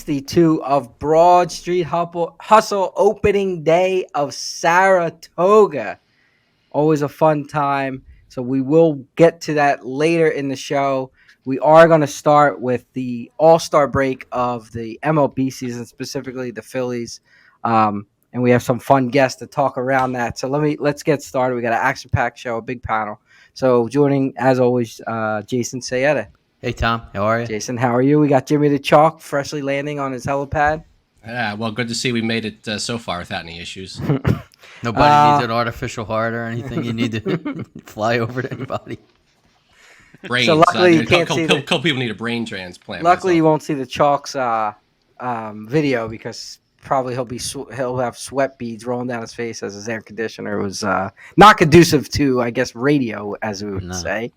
62 of Broad Street Hustle opening day of Saratoga. Always a fun time. So we will get to that later in the show. We are going to start with the all-star break of the MLB season, specifically the Phillies. And we have some fun guests to talk around that. So let's get started. We got an action-packed show, a big panel. So joining, as always, Jason Sayeda. Hey, Tom. How are you? Jason, how are you? We got Jimmy the Chalk freshly landing on his helipad. Yeah, well, good to see we made it so far without any issues. Nobody needs an artificial heart or anything. You need to fly over to anybody. Brains. So luckily you can't see a couple people need a brain transplant. Luckily you won't see the Chalk's video because probably he'll have sweat beads rolling down his face as his air conditioner was not conducive to, I guess, radio, as we would say.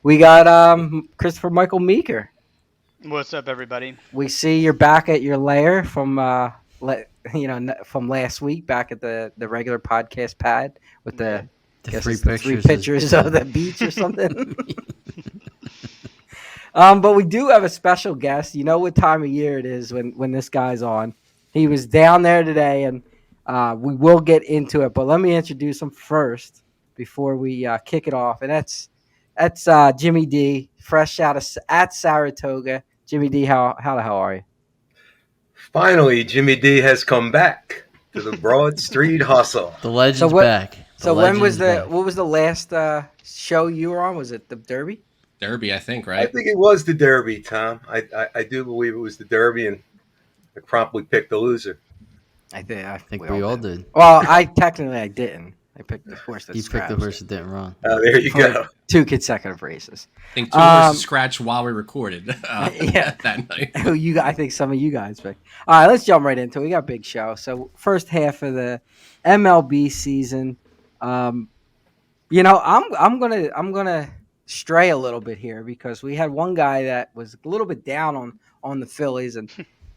We got Christopher Michael Meeker. What's up, everybody? We see you're back at your lair from from last week, back at the regular podcast pad with the three pictures of the beach or something. But we do have a special guest. You know what time of year it is when this guy's on. He was down there today, and we will get into it. But let me introduce him first before we kick it off, and that's Jimmy D, fresh out of at Saratoga. Jimmy D, how the hell are you? Finally, Jimmy D has come back to the Broad Street Hustle. The legend's back. What was the last show you were on? Was it the Derby? Derby, I think, right? I think it was the Derby, Tom. I do believe it was the Derby, and I promptly picked the loser. I think we all did. Well, I didn't. I picked the horse that You picked the horse that didn't run. Oh, there you go. 2 consecutive races. I think 2 horses scratched while we recorded that night. I think some of you guys picked. All right, let's jump right into it. We got a big show. So first half of the MLB season. I'm gonna stray a little bit here because we had one guy that was a little bit down on the Phillies, and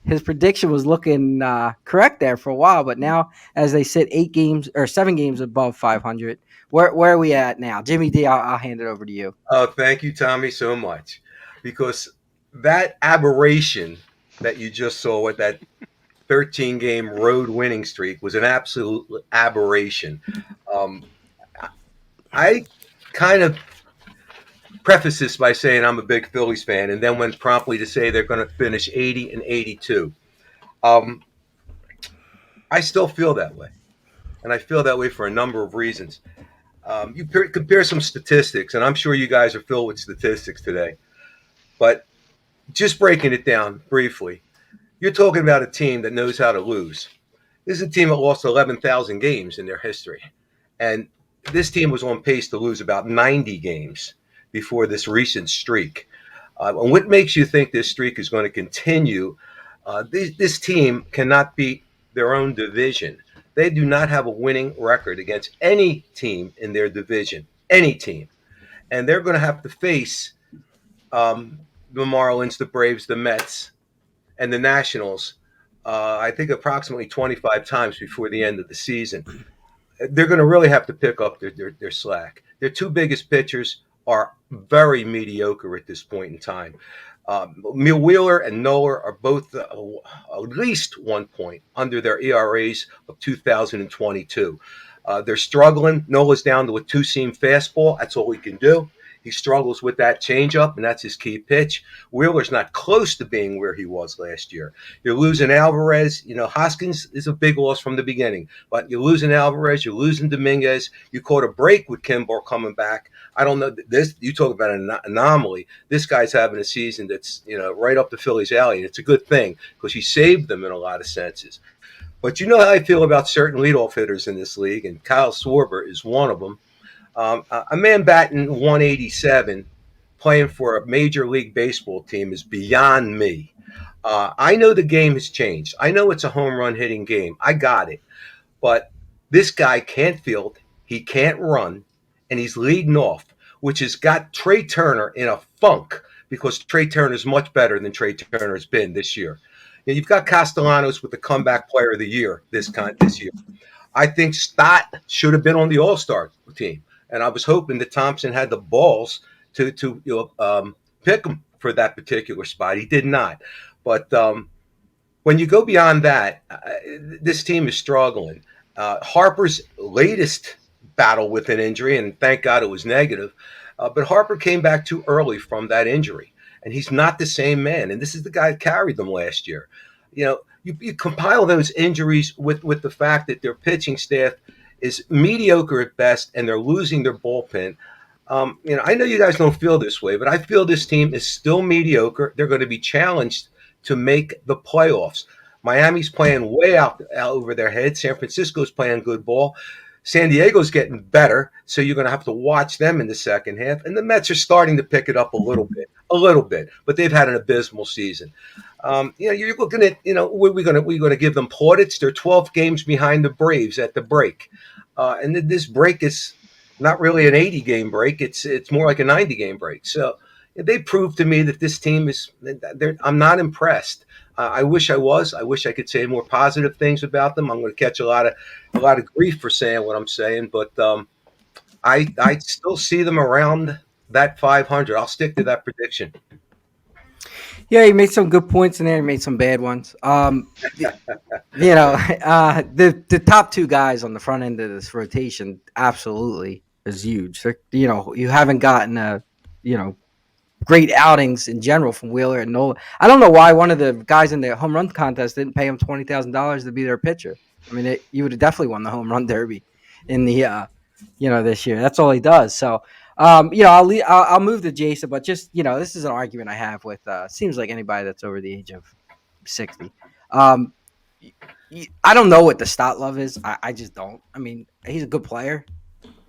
his prediction was looking correct there for a while, but now as they sit 7 games above 500, where are we at now? Jimmy D, I'll hand it over to you. Oh, thank you, Tommy, so much, because that aberration that you just saw with that 13-game road winning streak was an absolute aberration. I kind of preface this by saying I'm a big Phillies fan, and then went promptly to say they're going to finish 80 and 82. I still feel that way, and I feel that way for a number of reasons. You compare some statistics, and I'm sure you guys are filled with statistics today, but just breaking it down briefly, you're talking about a team that knows how to lose. This is a team that lost 11,000 games in their history, and this team was on pace to lose about 90 games before this recent streak. And what makes you think this streak is going to continue? This team cannot beat their own division. They do not have a winning record against any team in their division, any team. And they're going to have to face the Marlins, the Braves, the Mets, and the Nationals, I think approximately 25 times before the end of the season. They're going to really have to pick up their slack. Their 2 biggest pitchers are very mediocre at this point in time. Wheeler and Nola are both at least 1 point under their ERAs of 2022. They're struggling. Nola's down to a 2-seam fastball. That's all he can do. He struggles with that changeup, and that's his key pitch. Wheeler's not close to being where he was last year. You're losing Alvarez. Hoskins is a big loss from the beginning, but you're losing Alvarez. You're losing Dominguez. You caught a break with Kimball coming back. I don't know this. You talk about an anomaly. This guy's having a season that's right up the Phillies' alley, and it's a good thing because he saved them in a lot of senses. But you know how I feel about certain leadoff hitters in this league, and Kyle Schwarber is one of them. A man batting 187 playing for a Major League Baseball team is beyond me. I know the game has changed. I know it's a home run hitting game. I got it. But this guy can't field. He can't run. And he's leading off, which has got Trey Turner in a funk because Trey Turner is much better than Trey Turner has been this year. You've got Castellanos with the comeback player of the year this year. I think Stott should have been on the All-Star team. And I was hoping that Thompson had the balls to pick him for that particular spot. He did not. But when you go beyond that, this team is struggling. Harper's latest battle with an injury, and thank God it was negative, but Harper came back too early from that injury, and he's not the same man. And this is the guy that carried them last year. You compile those injuries with the fact that their pitching staff is mediocre at best, and they're losing their bullpen. I know you guys don't feel this way, but I feel this team is still mediocre. They're going to be challenged to make the playoffs. Miami's playing way out over their head. San Francisco's playing good ball. San Diego's getting better, so you're going to have to watch them in the second half. And the Mets are starting to pick it up a little bit, but they've had an abysmal season. You're looking at, we're going to give them plaudits. They're 12 games behind the Braves at the break, and this break is not really an 80-game break. It's more like a 90-game break. So they proved to me that this team is. I'm not impressed. I wish I was. I wish I could say more positive things about them. I'm going to catch a lot of grief for saying what I'm saying, but I still see them around that 500. I'll stick to that prediction. Yeah, he made some good points in there. He made some bad ones. The top two guys on the front end of this rotation absolutely is huge. You haven't gotten great outings in general from Wheeler and Nola. I don't know why one of the guys in the home run contest didn't pay him $20,000 to be their pitcher. I mean, you would have definitely won the home run derby in the this year. That's all he does. So. I'll move to Jason, but just this is an argument I have with seems like anybody that's over the age of 60. I don't know what the stat love is. I just don't. I mean, he's a good player.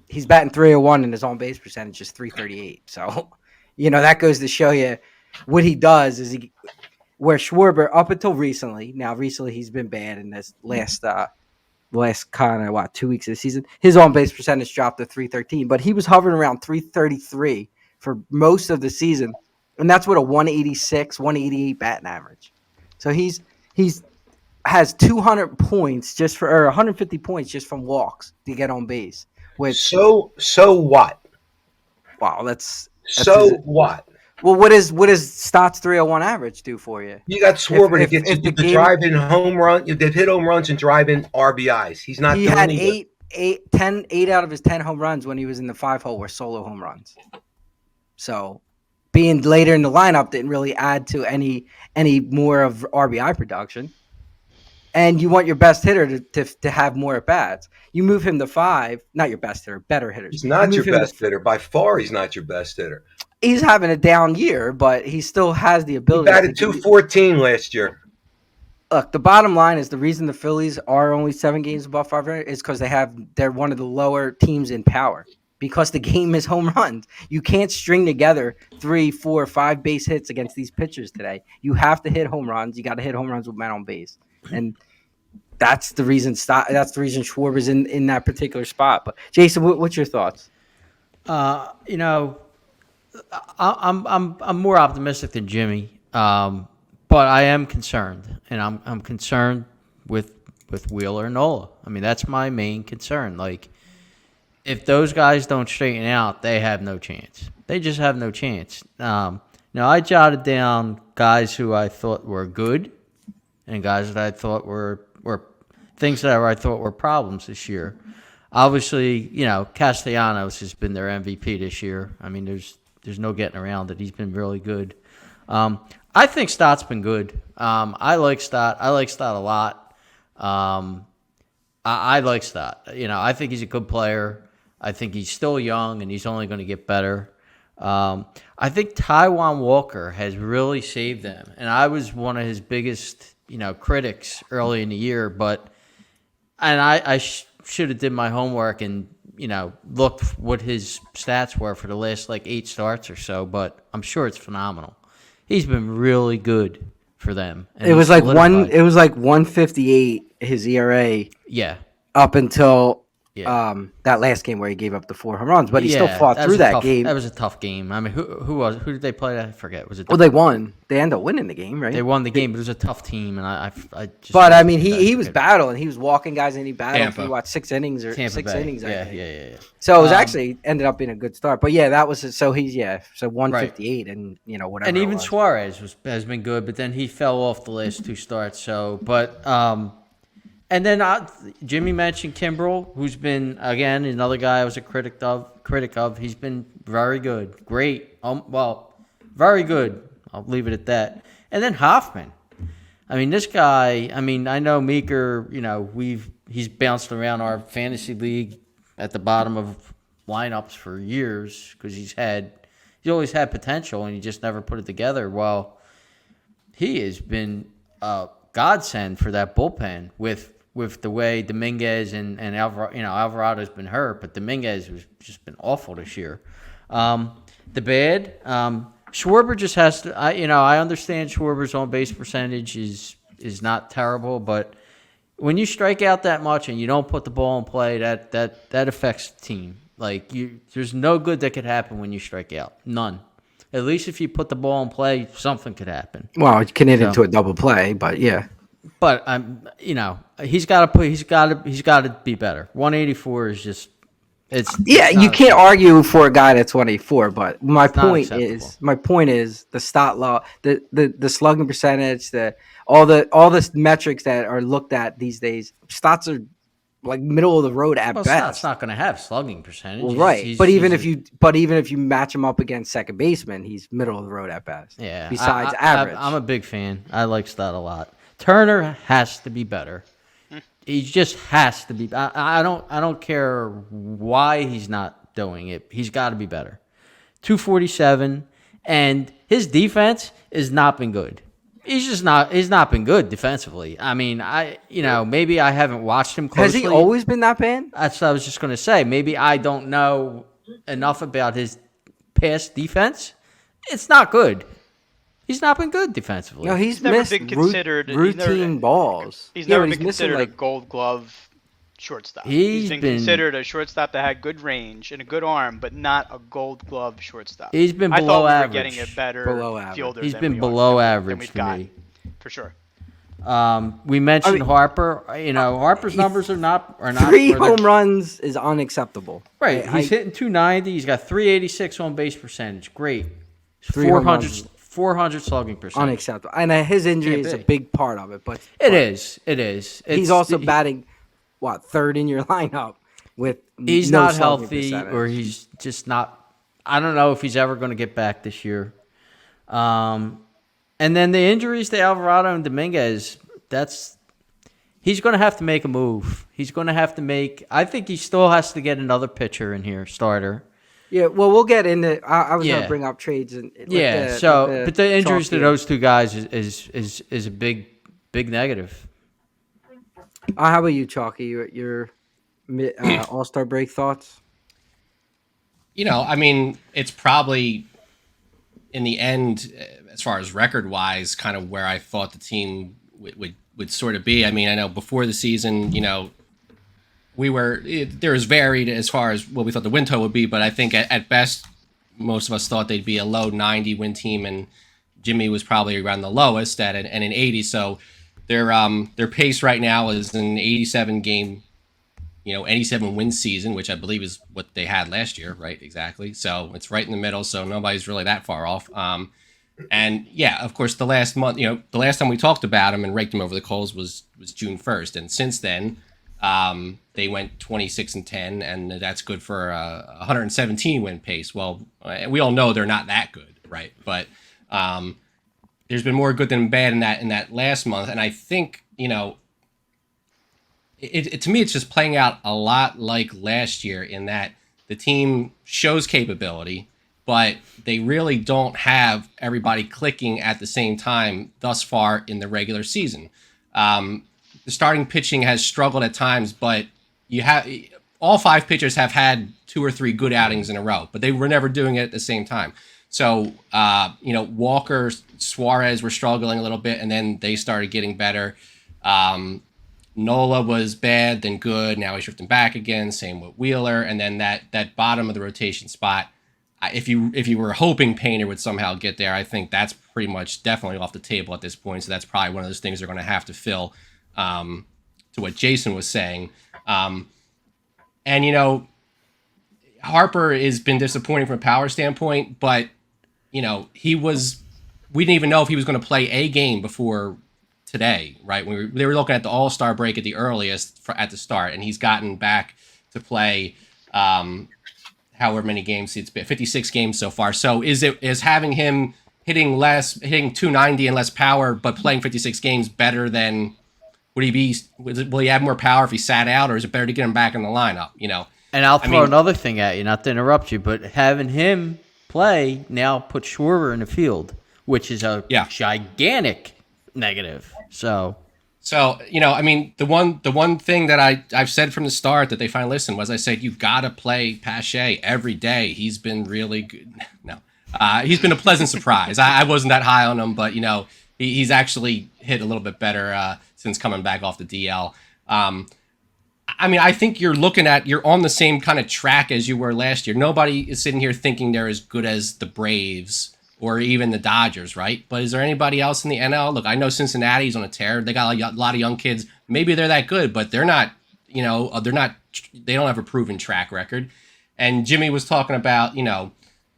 He's batting .301 and his on base percentage is .338. So, that goes to show you what he does is where Schwarber up until recently. Now, recently he's been bad in this last kind of 2 weeks of the season, his on-base percentage dropped to .313, but he was hovering around .333 for most of the season, and that's with a 186, 188 batting average. So he's has 200 points or 150 points just from walks to get on base. So what? Wow, that's what? Well, what does Stott's 301 average do for you? You got Schwarber to get you to drive in home run. They've hit home runs and drive in RBIs. He's not. He had 8 out of his 10 home runs when he was in the 5-hole were solo home runs. So, being later in the lineup didn't really add to any more of RBI production. And you want your best hitter to have more at bats. You move him to 5, not your best hitter, better hitters. He's not your best hitter by far. He's not your best hitter. He's having a down year, but he still has the ability. He batted .214 last year. Look, the bottom line is the reason the Phillies are only 7 games above 500 is because they're one of the lower teams in power. Because the game is home runs. You can't string together 3, 4, 5 base hits against these pitchers today. You have to hit home runs. You got to hit home runs with men on base, and that's the reason. That's the reason Schwarber's in that particular spot. But Jason, what's your thoughts? I'm more optimistic than Jimmy, but I am concerned, and I'm concerned with Wheeler and Nola. I mean, that's my main concern. Like, if those guys don't straighten out, they have no chance. They just have no chance. Now, I jotted down guys who I thought were good, and guys that I thought were things that I thought were problems this year. Obviously, Castellanos has been their MVP this year. I mean, there's no getting around it. He's been really good. I think Stott's been good. I like Stott. I like Stott a lot. I like Stott. I think he's a good player. I think he's still young, and he's only going to get better. I think Taijuan Walker has really saved them, and I was one of his biggest, critics early in the year. And I should have did my homework and looked what his stats were for the last 8 starts or so. But I'm sure it's phenomenal. He's been really good for them. It was like 158 his ERA. Yeah. Up until Yeah. That last game where he gave up the 4 home runs, but he still Yeah, fought through that game. That was a tough game. I mean, who did they play? I forget. Was it? Well, they won. They ended up winning the game, right? They won the game, but it was a tough team, and I just. But I mean, he was battling. He was walking guys, and he battled Tampa. for what 6 innings or Tampa 6 Bay. innings. I think. Yeah. So it was actually ended up being a good start. But yeah, that was so he's so 158 and whatever. And it even was. Suarez has been good, but then he fell off the last 2 starts. So, but and then Jimmy mentioned Kimbrel, who's been again another guy I was a critic of. He's been very good, great. Very good. I'll leave it at that. And then Hoffman. I mean, this guy. I mean, I know Meeker. He's bounced around our fantasy league at the bottom of lineups for years because he's always had potential and he just never put it together. Well, he has been a godsend for that bullpen with the way Dominguez and Alvarado's been hurt, but Dominguez has just been awful this year. The bad, Schwarber just has to. I understand Schwarber's on base percentage is not terrible, but when you strike out that much and you don't put the ball in play, that affects the team. Like there's no good that could happen when you strike out. None. At least if you put the ball in play, something could happen. Well, you can hit into a double play, but yeah. But he's got to be better. 184 is just you can't argue for a guy that's 184. But my point is the stat law, the slugging percentage, all the metrics that are looked at these days. Stats are like middle of the road at best. Stats not going to have slugging percentage. Well, right, but even if you match him up against second baseman, he's middle of the road at best. Yeah. Besides average, I'm a big fan. I like Stat a lot. Turner has to be better. He just has to be. I don't care why he's not doing it. He's got to be better. 247, and his defense has not been good. He's not been good defensively. I mean, maybe I haven't watched him closely. Has he always been that bad? That's what I was just going to say. Maybe I don't know enough about his past defense. It's not good. He's not been good defensively. No, he's never missed been considered routine balls. He's never been missing, considered a Gold Glove shortstop. He's been been considered a shortstop that had good range and a good arm, but not a Gold Glove shortstop. He's been I below thought we average. were getting a better fielder. He's than been we below are, average we've to got, me. for sure. We mentioned Harper. Harper's numbers are not 3 home runs is unacceptable. Right, he's hitting 290. He's got 386 on base percentage. Great. 400 slugging percentage. Unacceptable. And his injury is a big part of it. But It is. He's also batting, third in your lineup with he's no not slugging healthy percentage. or he's just not. I don't know if he's ever going to get back this year. And then the injuries to Alvarado and Dominguez, he's going to have to make a move. He's going to have to make. I think he still has to get another pitcher in here, starter. Yeah, well, we'll get into. I was going to bring up trades and but the injuries to those two guys is a big negative. How about you, Chalky? Your All-Star break thoughts? I mean, it's probably in the end, as far as record-wise, kind of where I thought the team would sort of be. I mean, I know before the season, there was varied as far as what we thought the win total would be, but I think at best, most of us thought they'd be a low 90 win team, and Jimmy was probably around the lowest at an 80. So their pace right now is an 87 game, 87 win season, which I believe is what they had last year, right? Exactly. So it's right in the middle. So nobody's really that far off. And yeah, of course, the last month, the last time we talked about them and raked them over the coals was June 1st, and since then. They went 26-10, and that's good for a 117 win pace. Well, we all know they're not that good, right? But there's been more good than bad in that last month, and I think it to me it's just playing out a lot like last year in that the team shows capability, but they really don't have everybody clicking at the same time thus far in the regular season. The starting pitching has struggled at times, but all 5 pitchers have had 2 or 3 good outings in a row, but they were never doing it at the same time. So, Walker, Suarez were struggling a little bit, and then they started getting better. Nola was bad, then good. Now he's drifting back again. Same with Wheeler, and then that bottom of the rotation spot. If you were hoping Painter would somehow get there, I think that's pretty much definitely off the table at this point. So that's probably one of those things they're going to have to fill. To what Jason was saying, and Harper has been disappointing from a power standpoint, but he was. We didn't even know if he was going to play a game before today, right? They were looking at the All-Star break at the earliest at the start, and he's gotten back to play however many games it's been, 56 games so far. So is having him hitting 290 and less power, but playing 56 games better than will he have more power if he sat out, or is it better to get him back in the lineup? And I'll throw another thing at you, not to interrupt you, but having him play now puts Schwarber in the field, which is a gigantic negative. So the one thing that I've said from the start that they finally listened was I said you've got to play Pache every day. He's been really good. No, he's been a pleasant surprise. I wasn't that high on him, but he's actually hit a little bit better since coming back off the DL. I think you're on the same kind of track as you were last year. Nobody is sitting here thinking they're as good as the Braves or even the Dodgers, right? But is there anybody else in the NL? Look, I know Cincinnati's on a tear. They got a lot of young kids. Maybe they're that good, but they're not. They don't have a proven track record. And Jimmy was talking about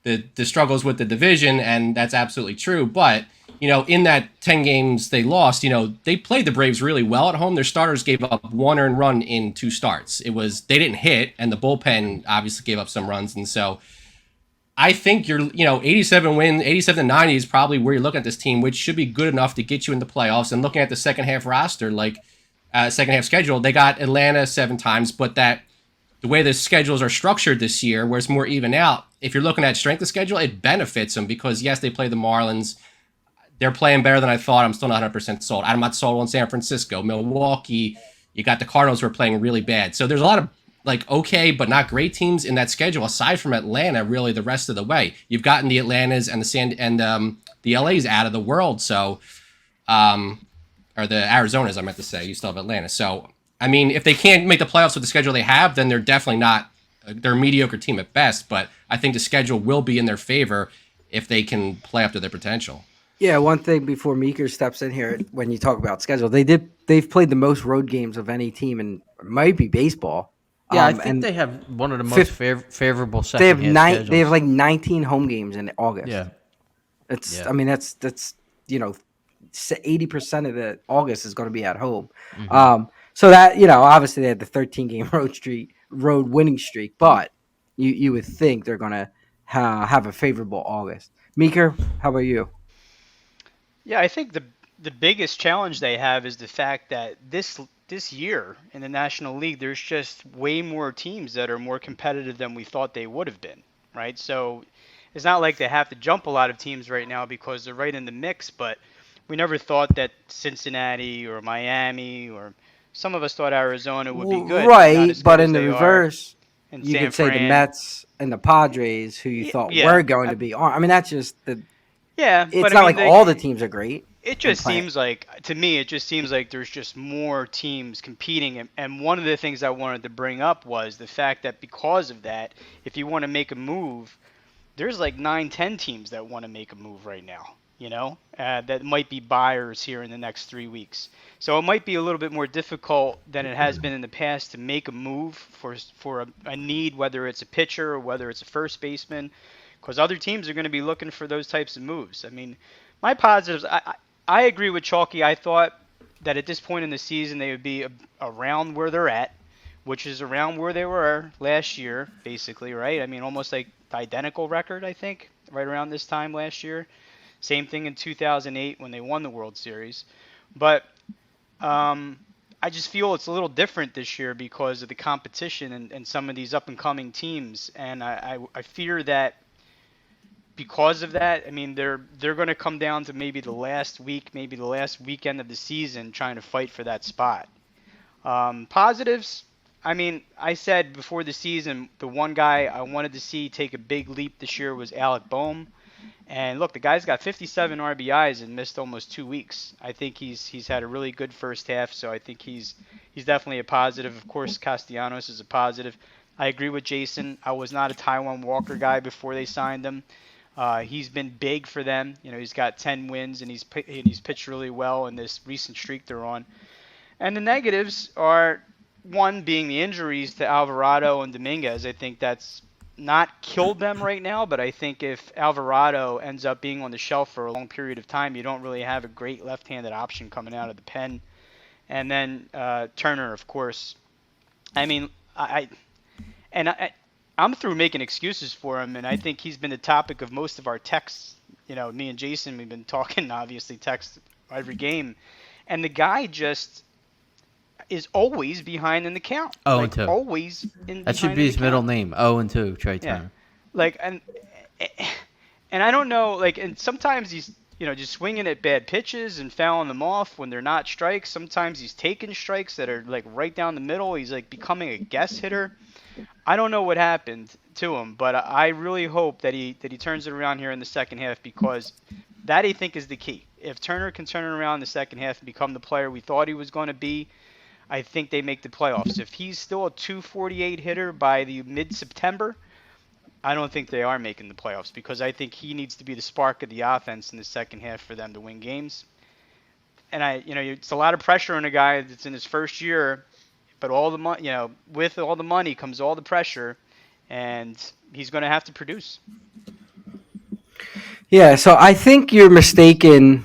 the struggles with the division, and that's absolutely true. But in that 10 games they lost, they played the Braves really well at home. Their starters gave up 1 earned run in 2 starts. They didn't hit, and the bullpen obviously gave up some runs. And so I think 87-90 is probably where you're looking at this team, which should be good enough to get you in the playoffs. And looking at the second half roster, second half schedule, they got Atlanta 7 times, but the way the schedules are structured this year, where it's more even out, if you're looking at strength of schedule, it benefits them because, yes, they play the Marlins. They're playing better than I thought. I'm still not 100% sold. I'm not sold on San Francisco. Milwaukee, you got the Cardinals who are playing really bad. So there's a lot of okay but not great teams in that schedule aside from Atlanta really the rest of the way. You've gotten the Atlantas and the LAs out of the world, so or the Arizonas I meant to say. You still have Atlanta. So if they can't make the playoffs with the schedule they have, then they're definitely not. They're a mediocre team at best, but I think the schedule will be in their favor if they can play up to their potential. Yeah, one thing before Meeker steps in here, when you talk about schedule, they've played the most road games of any team in might be baseball. Yeah, I think they have one of the most favorable second half schedules. They have 19 home games in August. Yeah. That's 80% of the August is going to be at home. Mm-hmm. So that, obviously they had the 13-game road winning streak, but you would think they're going to have a favorable August. Meeker, how about you? Yeah, I think the biggest challenge they have is the fact that this year in the National League, there's just way more teams that are more competitive than we thought they would have been, right? So it's not like they have to jump a lot of teams right now because they're right in the mix, but we never thought that Cincinnati or Miami or some of us thought Arizona would be good. Right, but in the reverse, you San could say Fran. the Mets and the Padres, who you thought were going to be on. That's just the – it's not like all the teams are great. It just seems like, to me, there's just more teams competing. And one of the things I wanted to bring up was the fact that because of that, if you want to make a move, there's 9-10 teams that want to make a move right now, that might be buyers here in the next 3 weeks. So it might be a little bit more difficult than it has been in the past to make a move for a need, whether it's a pitcher or whether it's a first baseman, because other teams are going to be looking for those types of moves. My positives, I agree with Chalky. I thought that at this point in the season they would be around where they're at, which is around where they were last year, basically, right? Almost like the identical record, I think, right around this time last year. Same thing in 2008 when they won the World Series. But I just feel it's a little different this year because of the competition and some of these up-and-coming teams. And I fear that because of that, they're going to come down to maybe the last week, maybe the last weekend of the season trying to fight for that spot. Positives, I said before the season, the one guy I wanted to see take a big leap this year was Alec Boehm. And look, the guy's got 57 RBIs and missed almost 2 weeks. I think he's had a really good first half, so I think he's definitely a positive. Of course, Castellanos is a positive. I agree with Jason. I was not a Taiwan Walker guy before they signed him. He's been big for them. You know, he's got 10 wins and he's pitched really well in this recent streak they're on. And the negatives are one being the injuries to Alvarado and Dominguez. I think that's not killed them right now, but I think if Alvarado ends up being on the shelf for a long period of time, you don't really have a great left-handed option coming out of the pen. And then Turner, of course. I mean, I'm through making excuses for him, and I think he's been the topic of most of our texts. You know, me and Jason, we've been talking, obviously, text every game. And the guy just is always behind in the count. Oh, like, and 2. Always in. That should be his middle name. 0-2, Trey Turner. Like, and I don't know, like, and sometimes he's, you know, just swinging at bad pitches and fouling them off when they're not strikes. Sometimes he's taking strikes that are, like, right down the middle. He's, like, becoming a guess hitter. I don't know what happened to him, but I really hope that he turns it around here in the second half, because that, I think, is the key. If Turner can turn it around in the second half and become the player we thought he was going to be, I think they make the playoffs. If he's still a 248 hitter by the mid-September, I don't think they are making the playoffs, because I think he needs to be the spark of the offense in the second half for them to win games. And it's a lot of pressure on a guy that's in his first year, but all the money, with all the money comes all the pressure, and he's going to have to produce. Yeah, so I think you're mistaken.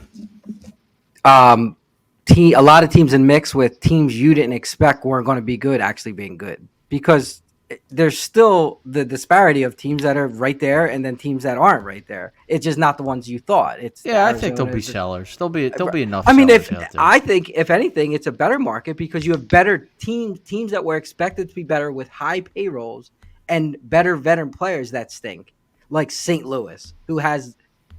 A lot of teams in mix with teams you didn't expect weren't going to be good actually being good, because there's still the disparity of teams that are right there and then teams that aren't right there. It's just not the ones you thought. I think there'll be sellers. There'll be enough. I mean, sellers I think if anything, it's a better market because you have better teams that were expected to be better with high payrolls and better veteran players that stink, like St. Louis, who has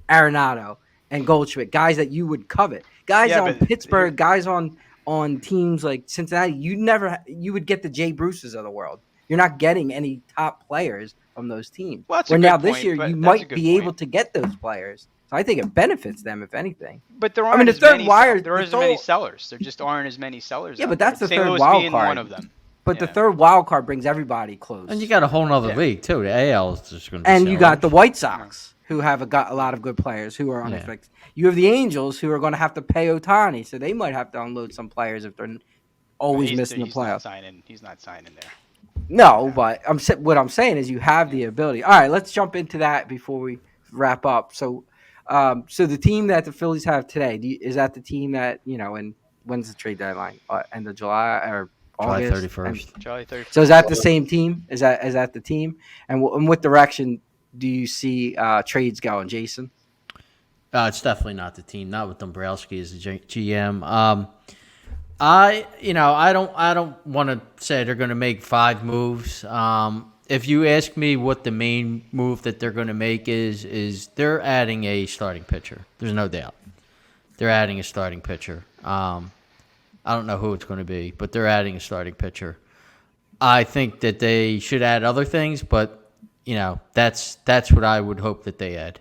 Arenado and Goldschmidt, guys that you would covet. Guys on Pittsburgh, guys on teams like Cincinnati, you would get the Jay Bruces of the world. You're not getting any top players from those teams. Well, where now this year you might be able to get those players. So I think it benefits them, if anything. But there aren't as many sellers. There just aren't as many sellers. Yeah, but that's the third Louis wild being card. one of them. But the third wild card brings everybody close. And you got a whole other league too. The AL is just going to be and sellers. You got the White Sox, who have got a lot of good players who are unfixed. You have the Angels, who are going to have to pay Ohtani, so they might have to unload some players if they're always missing the playoffs. He's not signing there. No, but what I'm saying is you have the ability. All right, let's jump into that before we wrap up. So the team that the Phillies have today, is that the team that, and when's the trade deadline? End of July or August? July 31st. July 31st. So is that the same team? Is that the team? And what direction do you see trades going, Jason? It's definitely not the team. Not with Dombrowski as the GM. I don't want to say they're going to make 5 moves. If you ask me what the main move that they're going to make is they're adding a starting pitcher. There's no doubt. They're adding a starting pitcher. I don't know who it's going to be, but they're adding a starting pitcher. I think that they should add other things, but that's what I would hope that they add.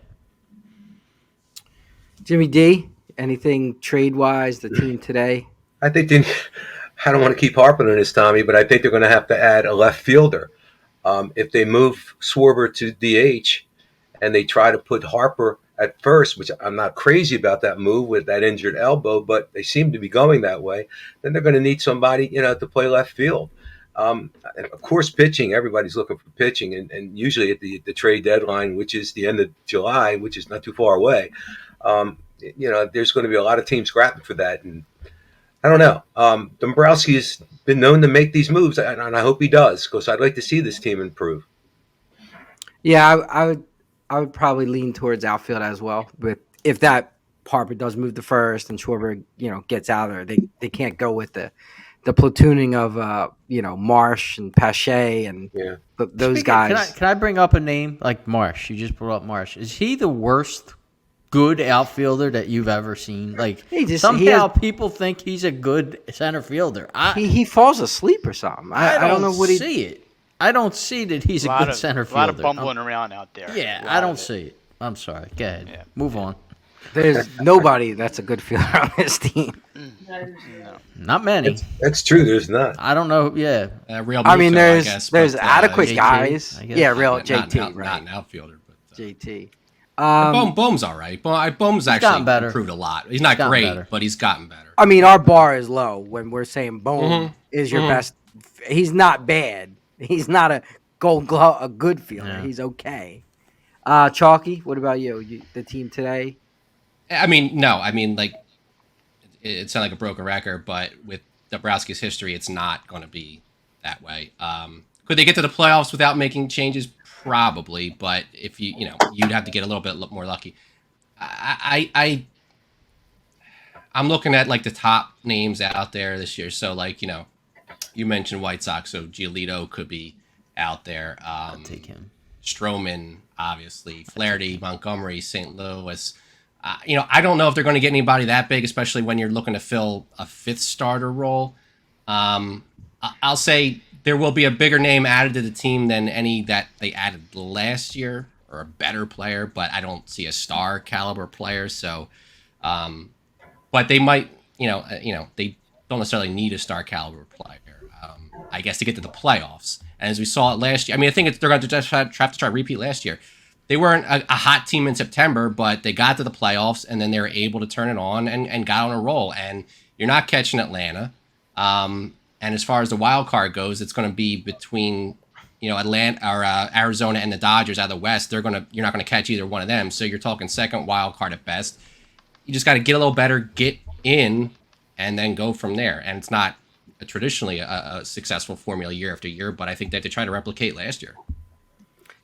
Jimmy D, anything trade-wise, the team today? I think I don't want to keep harping on this, Tommy, but I think they're going to have to add a left fielder. If they move Schwarber to DH and they try to put Harper at first, which I'm not crazy about that move with that injured elbow, but they seem to be going that way, then they're going to need somebody, to play left field. And of course, pitching, everybody's looking for pitching. And usually at the trade deadline, which is the end of July, which is not too far away, there's going to be a lot of teams scrapping for that. And I don't know. Dombrowski has been known to make these moves, and I hope he does, because I'd like to see this team improve. Yeah, I would probably lean towards outfield as well. But if that Harper does move to first and Schwarber, gets out there, they can't go with the platooning of Marsh and Pache and those guys. Can I bring up a name like Marsh? You just brought up Marsh. Is he the worst good outfielder that you've ever seen? Like, people think he's a good center fielder. He falls asleep or something. I don't know what he see it. I don't see that he's a good center fielder. A lot of bumbling around out there. Yeah, I don't see it. I'm sorry. Go ahead. Yeah. Move on. There's nobody that's a good fielder on this team. No. Not many. That's true. There's not. I don't know. Yeah. Real I mean, Muto, there's guess, there's but, adequate JT, guys. I guess. Yeah, real not, JT, not right? an outfielder, but JT. Bohm's all right. Bohm's gotten actually better. improved a lot. He's not gotten great, better. but he's gotten better. I mean, our bar is low when we're saying Bohm Mhm. is your Mhm. best. He's not bad. He's not a Gold Glove, a good fielder. Yeah. He's okay. Chalky, what about you? The team today? I mean, no. I mean, like, it sounds like a broken record, but with Dabrowski's history, it's not going to be that way. Could they get to the playoffs without making changes? Probably, but if you'd have to get a little bit more lucky. I'm looking at like the top names out there this year. So like you mentioned White Sox, so Giolito could be out there. I'll take him. Stroman, obviously, Flaherty, Montgomery, St. Louis. I don't know if they're going to get anybody that big, especially when you're looking to fill a fifth starter role. I'll say there will be a bigger name added to the team than any that they added last year, or a better player, but I don't see a star caliber player. So, but they might, they don't necessarily need a star caliber player, I guess, to get to the playoffs. And as we saw it last year, I mean, I think they're going to just have to try to repeat last year. They weren't a hot team in September, but they got to the playoffs, and then they were able to turn it on and got on a roll. And you're not catching Atlanta. And as far as the wild card goes, it's going to be between Atlanta or Arizona and the Dodgers out of the West. You're not going to catch either one of them. So you're talking second wild card at best. You just got to get a little better, get in, and then go from there. And it's not traditionally a successful formula year after year, but I think that they tried to replicate last year.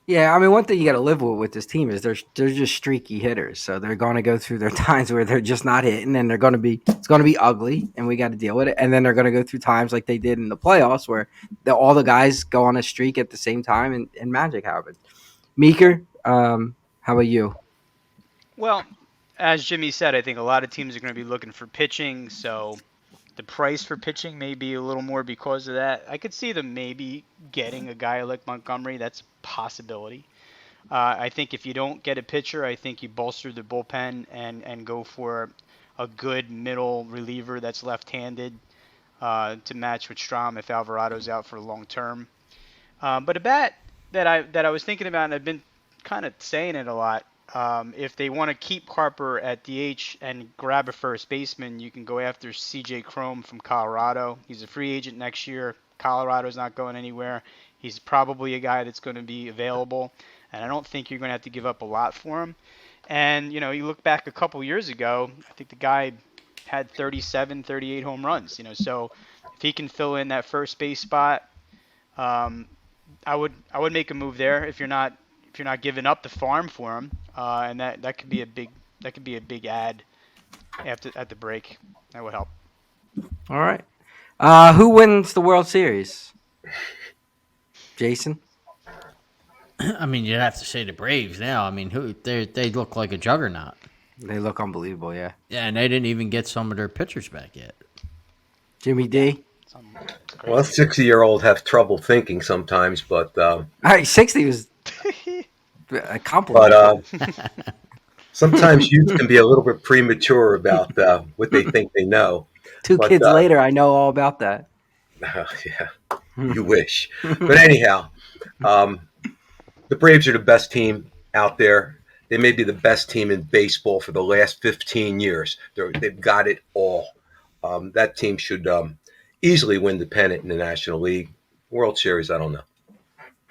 Yeah, I mean, one thing you got to live with this team is they're just streaky hitters, so they're going to go through their times where they're just not hitting, and it's going to be ugly, and we got to deal with it. And then they're going to go through times like they did in the playoffs where all the guys go on a streak at the same time, and magic happens. Meeker, how about you? Well, as Jimmy said, I think a lot of teams are going to be looking for pitching, so the price for pitching may be a little more because of that. I could see them maybe getting a guy like Montgomery. That's a possibility. I think if you don't get a pitcher, I think you bolster the bullpen and go for a good middle reliever that's left-handed to match with Strahm if Alvarado's out for long term. But a bat that I was thinking about, and I've been kind of saying it a lot, if they want to keep Harper at DH and grab a first baseman, you can go after CJ Cron from Colorado. He's a free agent next year. Colorado's not going anywhere. He's probably a guy that's going to be available, and I don't think you're going to have to give up a lot for him. And, you look back a couple years ago, I think the guy had 37, 38 home runs, so if he can fill in that first base spot, I would make a move there if you're not giving up the farm for him, and that could be a big add at the break. That would help. All right. Who wins the World Series? Jason? I mean, you'd have to say the Braves now. I mean, they look like a juggernaut. They look unbelievable, yeah. Yeah, and they didn't even get some of their pitchers back yet. Jimmy D? Well, 60-year-olds have trouble thinking sometimes, but All right, 60 was a compliment. but sometimes youth can be a little bit premature about what they think they know. Two but, kids later, I know all about that. Yeah, you wish. But anyhow, the Braves are the best team out there. They may be the best team in baseball for the last 15 years. They've got it all. That team should easily win the pennant in the National League. World Series, I don't know.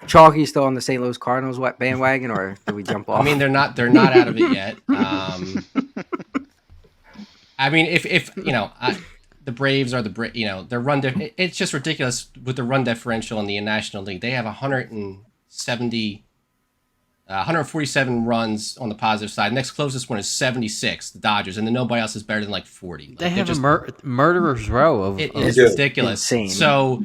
Chalky still on the St. Louis Cardinals bandwagon, or did we jump off? I mean, they're not out of it yet. I mean, if the Braves are their run. It's just ridiculous with the run differential in the National League. They have 147 runs on the positive side. Next closest one is 76, the Dodgers, and then nobody else is better than like 40. Like, They have a murderer's row of. It is ridiculous. Insane. So,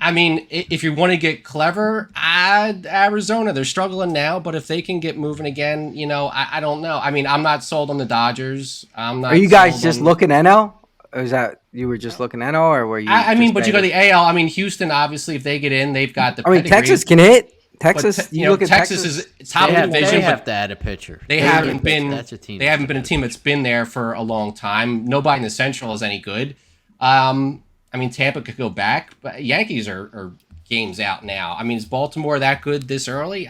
I mean, if you want to get clever, add Arizona. They're struggling now, but if they can get moving again, I don't know. I mean, I'm not sold on the Dodgers. I'm not. Are you guys sold just on... looking NL? Or is that you were just looking NL, or were you? I mean, but you go to the the AL. I mean, Houston, obviously, if they get in, they've got the. I mean, pedigree. Texas can hit. Texas, you look at Texas Texas. is top of the division, They but have to add a pitcher. they haven't been. That's a team. They haven't been a team that's been there for a long time. Nobody in the Central is any good. I mean, Tampa could go back, but Yankees are games out now. I mean, is Baltimore that good this early?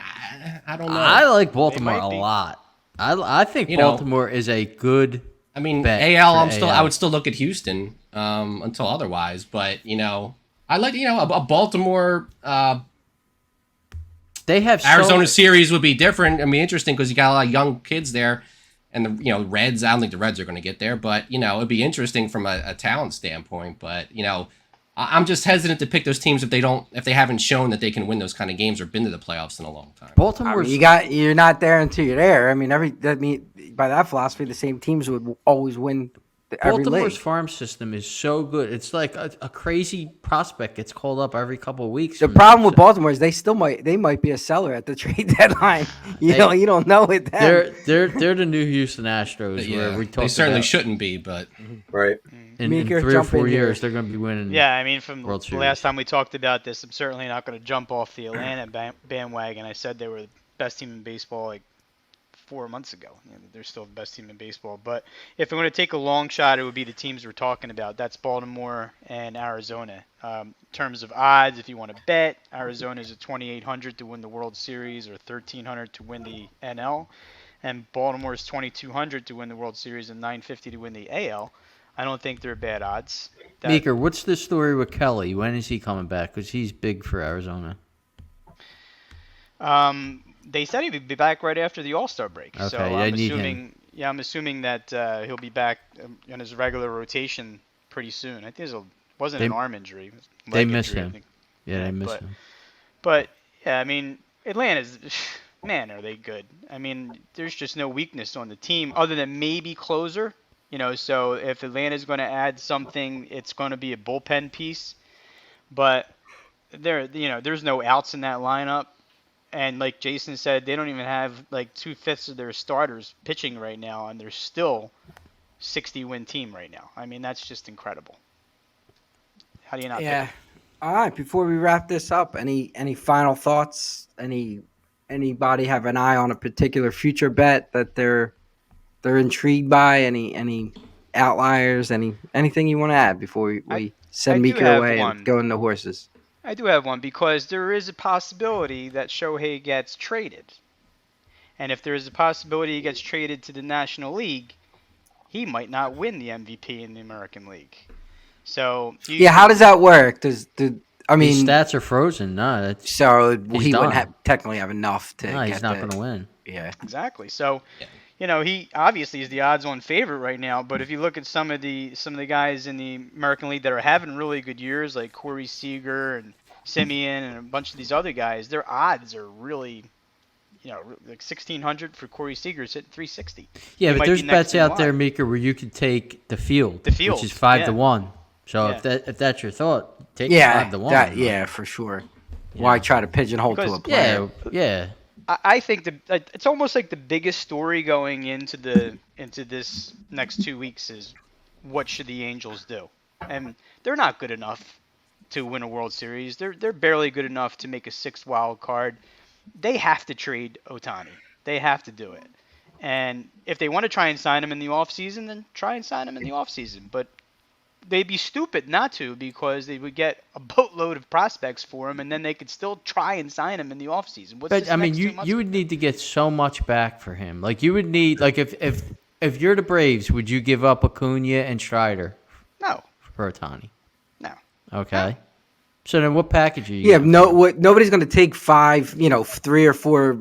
I don't know. I like Baltimore might a be. lot. I think You know, Baltimore is a good. I mean, bet AL. for I AL. would still look at Houston until otherwise. But I like a Baltimore They have Arizona series would be different. I mean, interesting because you got a lot of young kids there, and the Reds. I don't think the Reds are going to get there, but it'd be interesting from a talent standpoint. But I'm just hesitant to pick those teams if they haven't shown that they can win those kind of games or been to the playoffs in a long time. Baltimore. You're not there until you're there. I mean, by that philosophy, the same teams would always win every Baltimore's league. farm system is so good. It's like a crazy prospect gets called up every couple of weeks. The problem with Baltimore is they might be a seller at the trade deadline. You don't know with them. They're the new Houston Astros. Where we they certainly shouldn't be, but Right. in Meeker, 3 or jump 4 in years here. they're going to be winning. Yeah, I mean, from World the Series. last time we talked about this, I'm certainly not going to jump off the Atlanta bandwagon. I said they were the best team in baseball like 4 months ago. They're still the best team in baseball. But if I'm going to take a long shot, it would be the teams we're talking about. That's Baltimore and Arizona. In terms of odds, if you want to bet, Arizona is at 2,800 to win the World Series or 1,300 to win the NL. And Baltimore is 2,200 to win the World Series and 950 to win the AL. I don't think they're bad odds. Meeker, what's the story with Kelly? When is he coming back? Because he's big for Arizona. They said he'd be back right after the All-Star break. Okay, So I need him. I'm assuming that he'll be back in his regular rotation pretty soon. I think it wasn't an arm injury. It was a They leg miss injury, I him. think. Yeah, they miss him. But yeah, I mean, Atlanta's, man, are they good? I mean, there's just no weakness on the team other than maybe closer. So if Atlanta's going to add something, it's going to be a bullpen piece. But there's no outs in that lineup. And like Jason said, they don't even have like 2/5 of their starters pitching right now, and they're still 60-win team right now. I mean, that's just incredible. How do you not pick Yeah. them? All right. Before we wrap this up, any final thoughts? Anybody have an eye on a particular future bet that they're intrigued by? Any outliers? Anything you want to add before we send I do Meeker have away one. and go into horses? I do have one because there is a possibility that Shohei gets traded. And if there is a possibility he gets traded to the National League, he might not win the MVP in the American League. So How does that work? His stats are frozen. No, that's so he's he done. wouldn't technically have enough to get he's not going to win. Yeah. exactly. So, he obviously is the odds-on favorite right now. But if you look at some of the guys in the American League that are having really good years, like Corey Seager and Simeon and a bunch of these other guys, their odds are really, like 1,600 for Corey Seager, is at 360. Yeah, He but might there's be next bets in out there, line. Meeker, where you could take the field, The field, which is 5 to yeah. 1. So Yeah. if that's your thought, take Yeah. 5 to 1. Yeah, for sure. Why try to pigeonhole to a player? Yeah. I think it's almost like the biggest story going into this next 2 weeks is what should the Angels do, and they're not good enough to win a World Series. They're barely good enough to make a 6th wild card. They have to trade Ohtani. They have to do it, and if they want to try and sign him in the offseason, then try and sign him in the offseason. But they'd be stupid not to, because they would get a boatload of prospects for him, and then they could still try and sign him in the offseason. But I mean, you would need to get so much back for him. Like you would need, like if you're the Braves, would you give up Acuna and Strider No. for Ohtani? No. Okay. So then, what package are you? Yeah, getting? nobody's going to take 3 or 4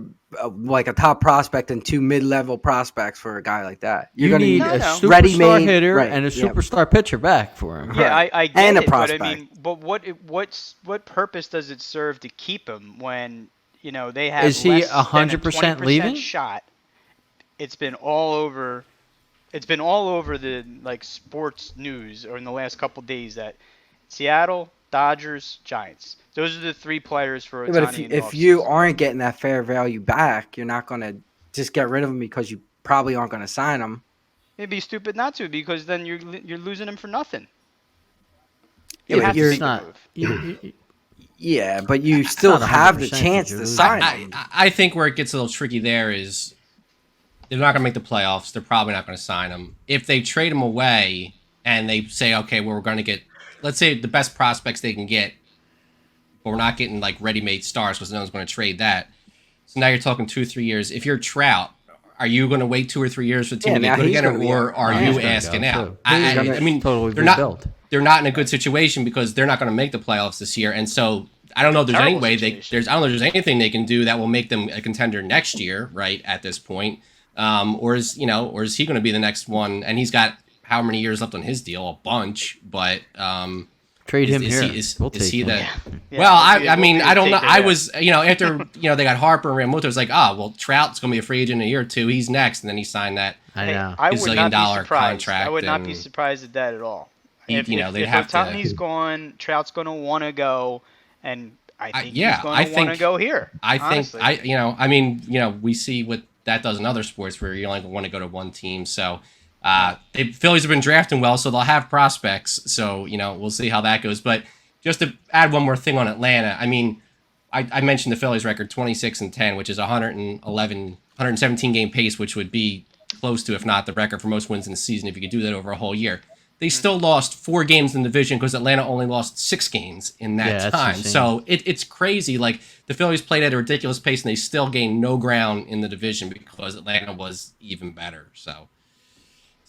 like a top prospect and 2 mid-level prospects for a guy like that. You gonna need No, a no. superstar ready-made- hitter right, and a yeah. superstar pitcher back for him. Yeah, I get And a it, but I prospect. mean, what purpose does it serve to keep him when they have Is he less than a 100% 20% leaving? shot? It's been all over. It's been all over the sports news or in the last couple days that Seattle, Dodgers, Giants. Those are the 3 players for Ohtani. But in the if you offseason. aren't getting that fair value back, you're not going to just get rid of him because you probably aren't going to sign him. It'd be stupid not to, because then you're losing him for nothing. Yeah, You but have to you're make the not. move. Yeah, but you still not have the 100% 'cause chance you're to losing. sign I, him. I think where it gets a little tricky there is they're not going to make the playoffs. They're probably not going to sign him. If they trade him away and they say, okay, well, we're going to get, let's say, the best prospects they can get, but we're not getting like ready-made stars because no one's going to trade that. So now you're talking 2-3 years. If you're Trout, are you going to wait 2 or 3 years for the team Yeah, to now get good he's again, gonna be or out. are No, you he's gonna asking go, out? too. He's gonna I mean, totally they're not rebuilt. they're not in a good situation because they're not going to make the playoffs this year, and so I don't know if there's any Terrible way situation. I don't know if there's anything they can do that will make them a contender next year, right? At this point, or is he going to be the next one? And he's got how many years left on his deal? A bunch, but Trade him is here. he is, We'll is take he him. the Yeah, well, we'll I be mean, the I don't know. taker I there. was, after, they got Harper and Realmuto, it was like, well, Trout's going to be a free agent in a year or two. He's next. And then he signed that. I Hey, know. I would not be $1 surprised. I contract, would not be and surprised at that at all. If they'd if have to. Otani's gone, Trout's going to want to go, and I think he's Yeah, going I to want to think go here. I think honestly. I mean, we see what that does in other sports where you only want to go to one team. So the Phillies have been drafting well, so they'll have prospects. So we'll see how that goes. But just to add one more thing on Atlanta, I mean, I mentioned the Phillies record 26-10, which is 117 game pace, which would be close to, if not the record for most wins in the season if you could do that over a whole year. They still lost 4 games in the division because Atlanta only lost 6 games in Yeah, that that's time. insane. So it's crazy. Like, the Phillies played at a ridiculous pace, and they still gained no ground in the division because Atlanta was even better. So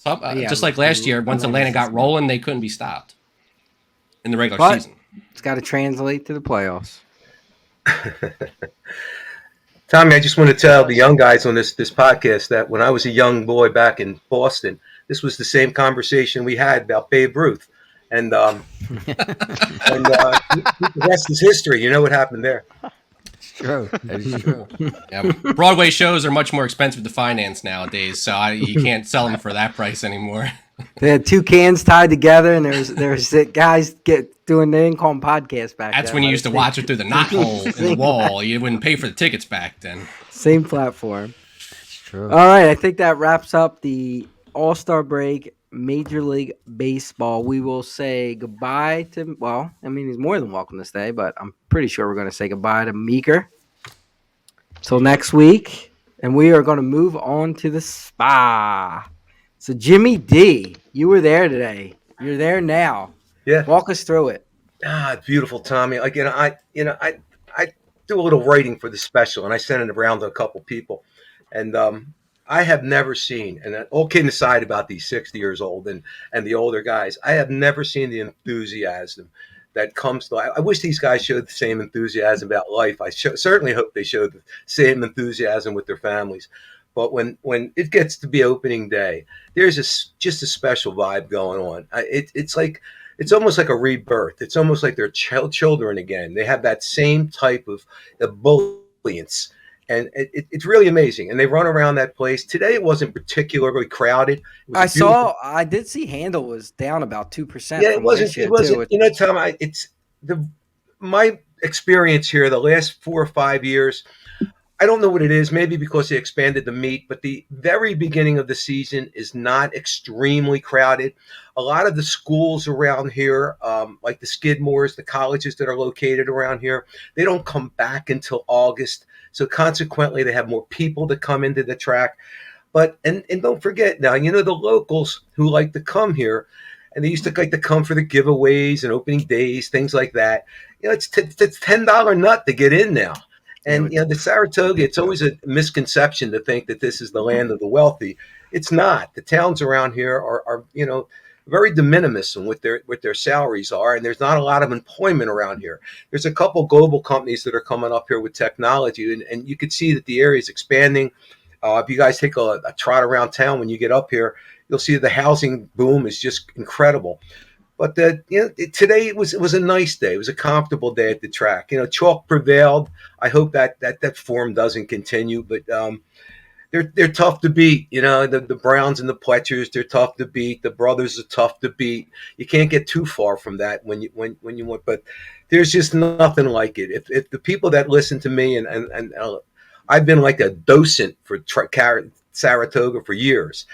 Yeah, just like last year, once Atlanta got rolling, they couldn't be stopped in the regular But season. it's got to translate to the playoffs. Tommy, I just want to tell the young guys on this podcast that when I was a young boy back in Boston, this was the same conversation we had about Babe Ruth, and the rest is history. You know what happened there. It's true. That is true. Yeah, Broadway shows are much more expensive to finance nowadays, so you can't sell them for that price anymore. They had 2 cans tied together, and there's guys they didn't call them podcasts back That's then. when you but used to it's watch it through the knothole in the wall. You wouldn't pay for the tickets back then. same platform. It's true. All right, I think that wraps up the All-Star break, Major League Baseball. We will say goodbye to, well, I mean, he's more than welcome to stay, but I'm pretty sure we're going to say goodbye to Meeker till next week, and we are going to move on to the spa. So, Jimmy D, you were there today. You're there now. Yeah. Walk us through it. Beautiful, Tommy. Like, I do a little writing for the special, and I sent it around to a couple people, and I have never seen, and all kidding aside about these 60 years old and the older guys, I have never seen the enthusiasm that comes to. I wish these guys showed the same enthusiasm about life. I certainly hope they showed the same enthusiasm with their families. But when it gets to be opening day, there's just a special vibe going on. It's like, it's almost like a rebirth. It's almost like they're children again. They have that same type of ebullience, and it's really amazing. And they run around that place. Today it wasn't particularly crowded. It was I did see Handle was down about 2%. Yeah, from it wasn't. last year, It wasn't. too. You know, Tom, my experience here the last 4 or 5 years. I don't know what it is. Maybe because they expanded the meet, but the very beginning of the season is not extremely crowded. A lot of the schools around here, like the Skidmores, the colleges that are located around here, they don't come back until August. So consequently, they have more people that come into the track. But and don't forget now, the locals who like to come here, and they used to like to come for the giveaways and opening days, things like that. It's $10 nut to get in now. And the Saratoga, it's always a misconception to think that this is the land of the wealthy. It's not. The towns around here are very de minimis in what their salaries are, and there's not a lot of employment around here. There's a couple global companies that are coming up here with technology, and you can see that the area is expanding. If you guys take a trot around town when you get up here, you'll see the housing boom is just incredible. But today it was a nice day. It was a comfortable day at the track. Chalk prevailed. I hope that form doesn't continue. But they're tough to beat. The Browns and the Pletchers, they're tough to beat. The brothers are tough to beat. You can't get too far from that when you want. But there's just nothing like it. If the people that listen to me and I've been like a docent for Saratoga for years.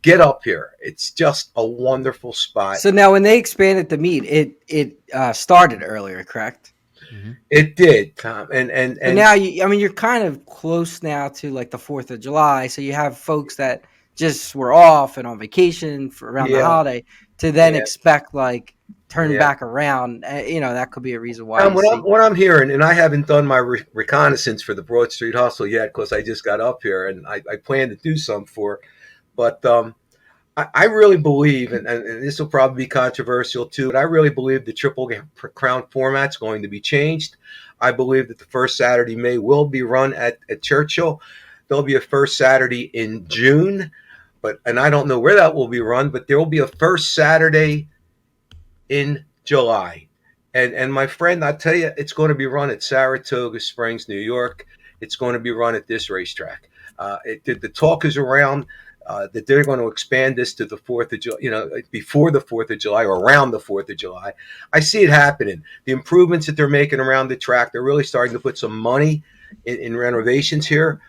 Get up here. It's just a wonderful spot. So now when they expanded the meet, it started earlier, correct? It did, Tom, But and now I mean, you're kind of close now to like the 4th of July, so you have folks that just were off and on vacation for around the yeah, holiday to then yeah, expect like turn yeah. back around. That could be a reason why Tom, you see. what I'm hearing, and I haven't done my reconnaissance for the Broad Street Hustle yet because I just got up here, and I plan to do some for. But I really believe, and this will probably be controversial too, but I really believe the Triple Crown format's going to be changed. I believe that the first Saturday May will be run at Churchill. There'll be a first Saturday in June, and I don't know where that will be run, but there will be a first Saturday in July. And my friend, I tell you, it's going to be run at Saratoga Springs, New York. It's going to be run at this racetrack. The talk is around that they're going to expand this to the 4th of July, before the 4th of July or around the 4th of July. I see it happening. The improvements that they're making around the track, they're really starting to put some money in renovations here,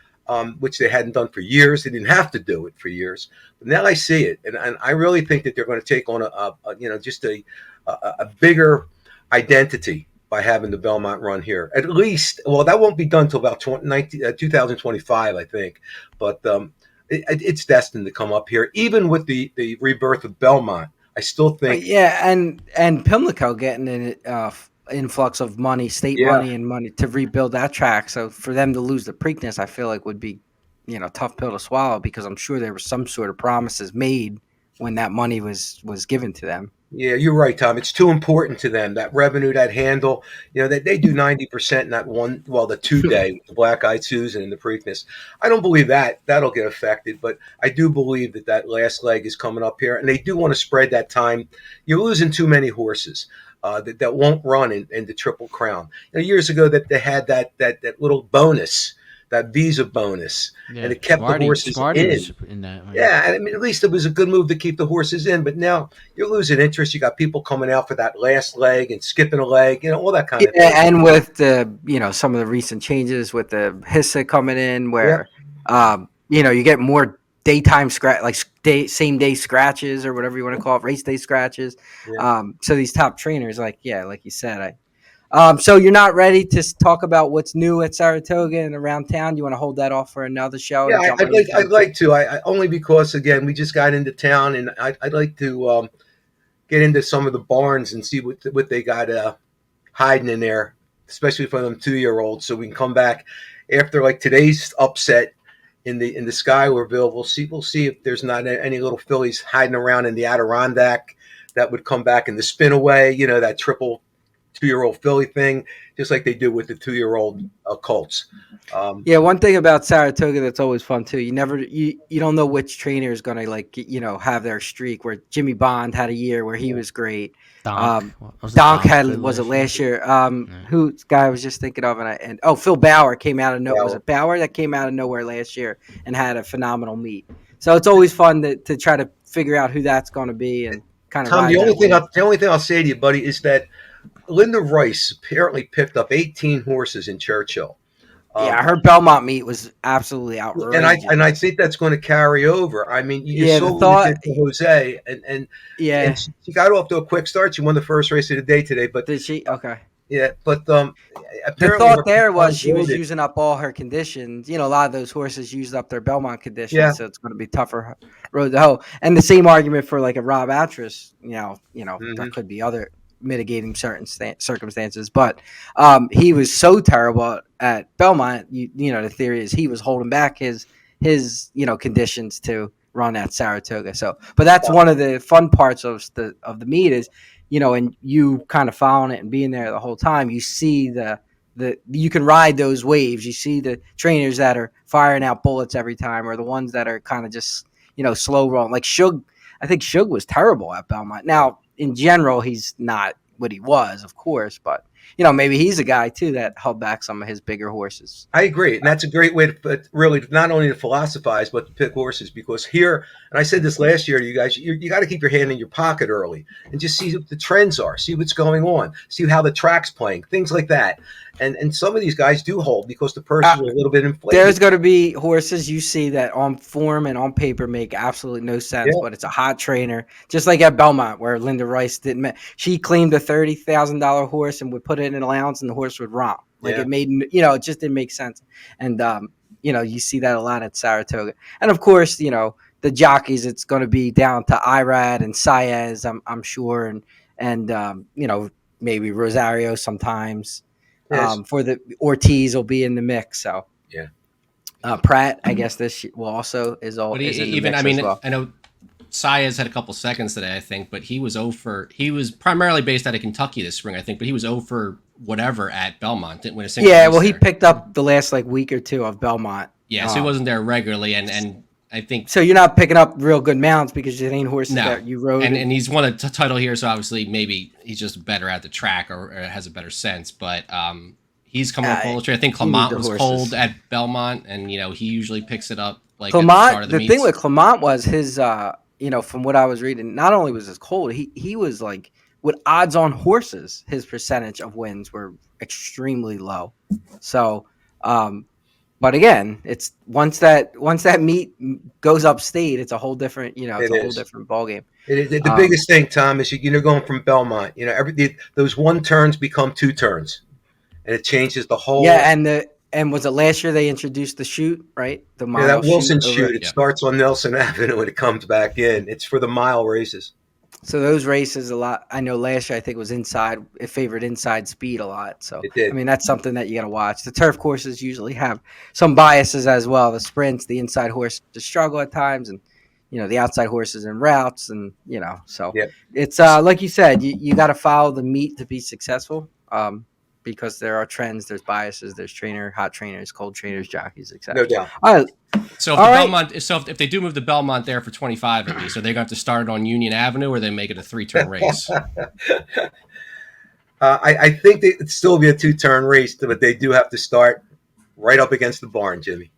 which they hadn't done for years. They didn't have to do it for years. But now I see it. And I really think that they're going to take on just a bigger identity by having the Belmont run here. At least, well, that won't be done until about 2025, I think. But it's destined to come up here, even with the rebirth of Belmont. I still think, Yeah, and Pimlico getting an influx of money, state yeah, money, and money to rebuild that track. So for them to lose the Preakness, I feel like would be, tough pill to swallow because I'm sure there was some sort of promises made when that money was given to them. yeah, you're right, Tom. It's too important to them, that revenue, that handle. That they do 90% in that one, well, the 2 day, the Black Eyed Susan and the Preakness. I don't believe that'll get affected, but I do believe that last leg is coming up here, and they do want to spread that time. You're losing too many horses. That won't run in the Triple Crown. Years ago, that they had that little bonus, that visa bonus, and Yeah, it kept the horses Smarty in. was in that. Yeah, and I mean, at least it was a good move to keep the horses in. But now you're losing interest. You got people coming out for that last leg and skipping a leg, all that kind of thing. Yeah, and with the some of the recent changes with the HISA coming in, Yeah, where you get more daytime same day scratches or whatever you want to call it, race day scratches. yeah. So these top trainers, like you said, so you're not ready to talk about what's new at Saratoga and around town. You want to hold that off for another show Yeah, and jump I'd right like into I'd like to. I only because again we just got into town, and I'd like to get into some of the barns and see what they got hiding in there, especially for them 2-year-olds. So we can come back after like today's upset in the Schuylerville. We'll see if there's not any little fillies hiding around in the Adirondack that would come back in the spinaway. That triple 2-year-old filly thing, just like they do with the 2-year-old colts. Yeah, one thing about Saratoga that's always fun too. You don't know which trainer is gonna have their streak. Where Jimmy Bond had a year where he was great. Donk. Um, Wasn't Donk Donk had good was it last year? last year? Yeah. Who guy I was just thinking of Phil Bauer came out of was Well, it Bauer that came out of nowhere last year and had a phenomenal meet. So it's always fun to try to figure out who that's going to be and kind of Tom, ride that wave. the only thing I'll say to you, buddy, is that Linda Rice apparently picked up 18 horses in Churchill. Yeah, her Belmont meet was absolutely And I outrageous. and I think that's going to carry over. I mean, you Yeah, saw the what it thought. did to Jose, and Yeah, she got off to a quick start. She won the first race of the day today, but did she? Okay. yeah, but The apparently thought her there was car's she was loaded. using up all her conditions. A lot of those horses used up their Belmont Yeah, conditions, so it's going to be tougher road to hoe. And the same argument for like a Rob Atras. There hmm could be other mitigating certain circumstances, but he was so terrible at Belmont. The theory is he was holding back his conditions to run at Saratoga. So, but that's one of the fun parts of the meet is and you kind of following it and being there the whole time, you see the you can ride those waves. You see the trainers that are firing out bullets every time, or the ones that are kind of just slow rolling. Like Shug, I think Shug was terrible at Belmont. Now, in general, he's not what he was, of course, but maybe he's a guy too that held back some of his bigger horses. I agree, and that's a great way to really not only to philosophize but to pick horses. Because here, and I said this last year to you guys, you got to keep your hand in your pocket early and just see what the trends are, see what's going on, see how the track's playing, things like that. And some of these guys do hold because the purses are a little bit inflated. There's going to be horses you see that on form and on paper make absolutely no sense, Yeah. but it's a hot trainer, just like at Belmont where Linda Rice didn't. She claimed a $30,000 horse and would put put it in an allowance, and the horse would romp. Like Yeah. it made, it just didn't make sense. And you see that a lot at Saratoga. And of course, the jockeys, it's going to be down to Irad and Saez, I'm sure, and maybe Rosario sometimes. Yes. For the Ortiz will be in the mix. So Yeah. Pratt, I guess this will also is But in the even, mix I mean, as well. I know Saez had a couple seconds today, I think, but he was over. He was primarily based out of Kentucky this spring, I think, but he was over whatever at Belmont. Didn't win a single Yeah, race well, he there. picked up the last week or two of Belmont. Yeah, so he wasn't there regularly, and I think So you're not picking up real good mounts because it ain't horses no, that you rode. and he's won a title here, so obviously maybe he's just better at the track or has a better sense. But he's coming up full straight. I think you need Clement the was horses. cold at Belmont, and he usually picks it up like at the Clement, start of the thing meets. with Clement was his, from what I was reading, not only was his cold, he was like with odds on horses, his percentage of wins were extremely low. So, but again, it's once that meet goes upstate, it's a whole different, it's It a whole is. different ballgame. The biggest thing, Tom, is you're going from Belmont. Those one turns become two turns, and it changes the whole. Yeah, and was it last year they introduced the chute, right? The mile that Wilson chute. chute. It Yeah. starts on Nelson Avenue and it comes back in. It's for the mile races. So those races a lot. I know last year I think was inside. It favored inside speed a lot. So It did. I mean that's something that you got to watch. The turf courses usually have some biases as well. The sprints, the inside horses struggle at times, and the outside horses and routes, and so Yep. it's like you said, you got to follow the meet to be successful. Because there are trends, there's biases, there's hot trainers, cold trainers, jockeys, etc. No doubt. All right, So if All the right. Belmont, if they do move the Belmont there for 25 at least, are they going to have to start it on Union Avenue, or they make it a 3-turn race? I think it'd still be a two-turn race, but they do have to start right up against the barn, Jimmy.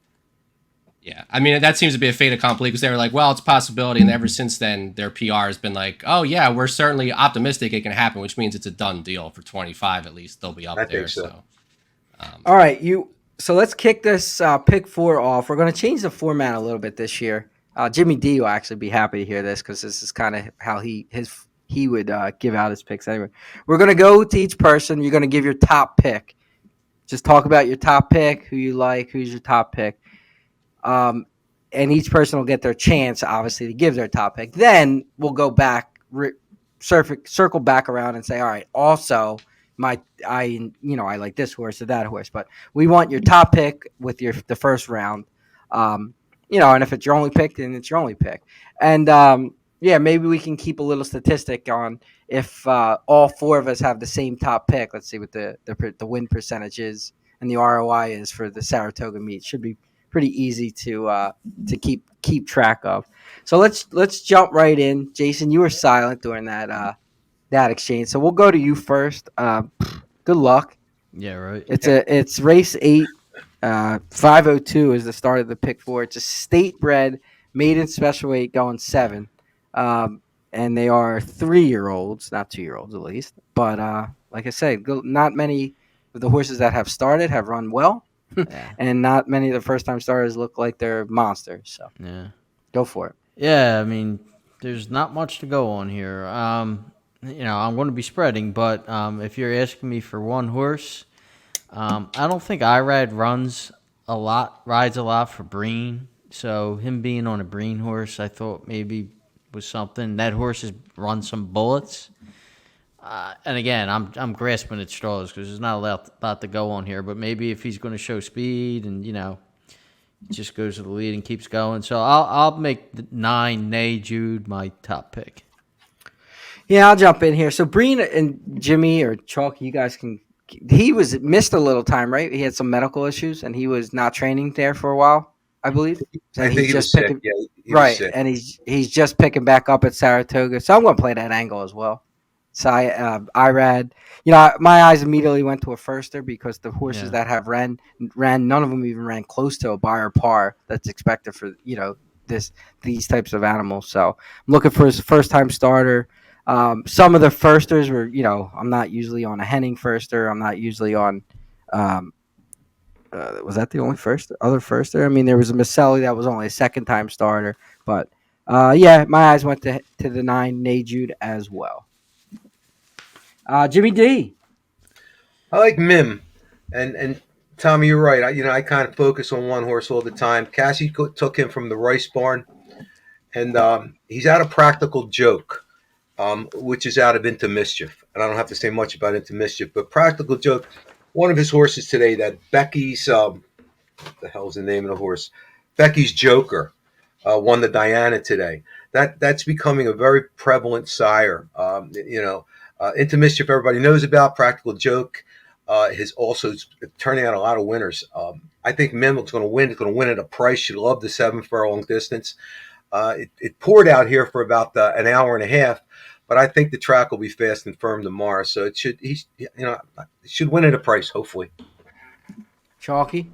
Yeah, I mean that seems to be a fait accompli because they were like, well, it's a possibility, and ever since then, their PR has been like, oh yeah, we're certainly optimistic it can happen, which means it's a done deal for 25 at least. They'll be up I there. think so. All right, So let's kick this pick 4 off. We're going to change the format a little bit this year. Jimmy D will actually be happy to hear this because this is kind of how he would give out his picks anyway. We're going to go to each person. You're going to give your top pick. Just talk about your top pick, who you like, who's your top pick. And each person will get their chance, obviously, to give their top pick. Then we'll go back, circle back around and say, all right, also – I like this horse or that horse, but we want your top pick with the first round. And if it's your only pick, then it's your only pick. And maybe we can keep a little statistic on if all 4 of us have the same top pick. Let's see what the win percentage is and the ROI is for the Saratoga meet. Should be pretty easy to keep track of. So let's jump right in. Jason, you were silent during that exchange, so we'll go to you first. Good luck. Yeah, right. It's race 8. 502 is the start of the pick 4. It's a state bred maiden special weight going 7, and they are 3-year-olds, not 2-year-olds at least. But like I said, not many of the horses that have started have run well, Yeah. and not many of the first time starters look like they're monsters. So Yeah. go for it. Yeah, I mean, there's not much to go on here. I'm going to be spreading, but if you're asking me for one horse, I don't think Irad rides a lot for Breen. So him being on a Breen horse, I thought maybe was something. That horse has run some bullets. And again, I'm grasping at straws because there's not a lot to go on here. But maybe if he's going to show speed and just goes to the lead and keeps going. So I'll make the 9 Nay Jude my top pick. Yeah, I'll jump in here. So Breen and Jimmy or Chalk, you guys can. He missed a little time, right? He had some medical issues, and he was not training there for a while, I believe. I think he was sick. Yeah, he was right, sick. and he's just picking back up at Saratoga. So I'm going to play that angle as well. So Irad, my eyes immediately went to a firster because the horses that have ran, none of them even ran close to a buyer par that's expected for these types of animals. So I'm looking for his first time starter. Some of the firsters were, I'm not usually on a Henning firster. I'm not usually on. Was that the only other firster? I mean, there was a Maselli that was only a second time starter, but my eyes went to the 9 Nay Jude as well. Jimmy D. I like Mim, and Tommy, you're right. I kind of focus on one horse all the time. Cassie took him from the Rice Barn, and he's out of Practical Joke, which is out of Into Mischief. And I don't have to say much about Into Mischief, but Practical Joke, one of his horses today, that Becky's, what the hell's the name of the horse? Becky's Joker, won the Diana today. That's becoming a very prevalent sire. Into Mischief, everybody knows about. Practical Joke is also turning out a lot of winners. I think Mimmel's going to win. It's going to win at a price. She loved the 7 furlong distance. It poured out here for about an hour and a half, but I think the track will be fast and firm tomorrow. So it should win at a price, hopefully. Chalky.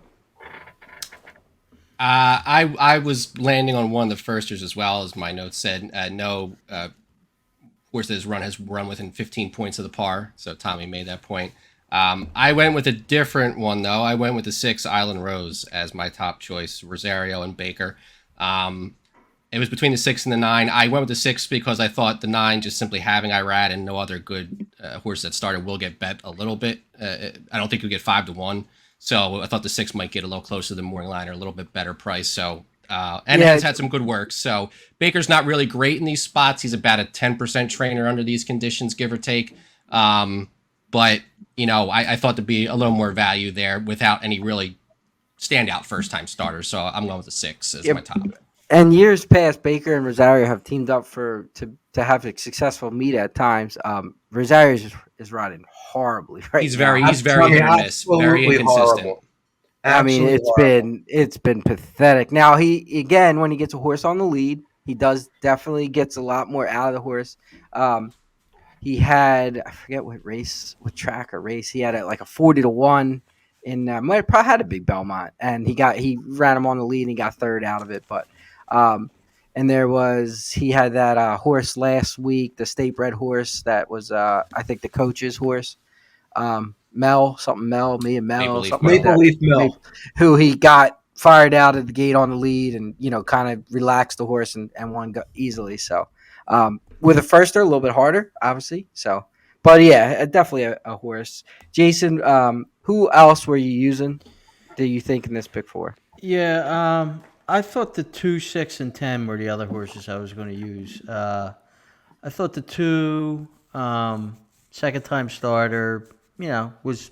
I was landing on one of the firsters as well, as my notes said. No horse that has run within 15 points of the par. So Tommy made that point. I went with a different one though. I went with the 6 Island Rose as my top choice, Rosario and Baker. It was between the 6 and the 9. I went with the 6 because I thought the 9, just simply having Irad and no other good horse that started, will get bet a little bit. I don't think you'll get 5-1. So I thought the 6 might get a little closer to the morning line or a little bit better price. So has had some good work. So Baker's not really great in these spots. He's about a 10% trainer under these conditions, give or take. But I thought there'd be a little more value there without any really standout first time starters. So I'm going with the 6 as my top. And years past, Baker and Rosario have teamed up to have a successful meet at times. Rosario is riding horribly right He's now. very hit or miss, very inconsistent. Horrible. I mean, it's been pathetic. Now when he gets a horse on the lead, he definitely gets a lot more out of the horse. He had, I forget what track or race he had like a 40-1 in probably had a big Belmont, and he ran him on the lead and he got third out of it. But and he had that horse last week, the state bred horse that was I think the coach's horse, Maple Leaf Mel, who he got fired out of the gate on the lead and kind of relaxed the horse and won easily. So with a firster, a little bit harder, obviously. So, but yeah, definitely a horse. Jason, who else were you using? Do you think in this pick 4? Yeah, I thought the 2, 6, and 10 were the other horses I was going to use. I thought the 2 second time starter, was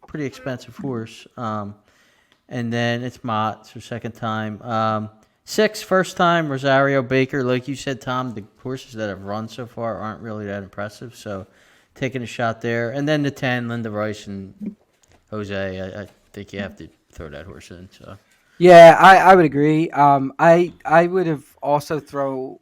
pretty expensive horse. And then it's Mott, so second time. 6 first time, Rosario, Baker. Like you said, Tom, the horses that have run so far aren't really that impressive. So taking a shot there. And then the 10, Linda Rice and Jose. I think you have to throw that horse in. So. Yeah, I would agree. I will also throw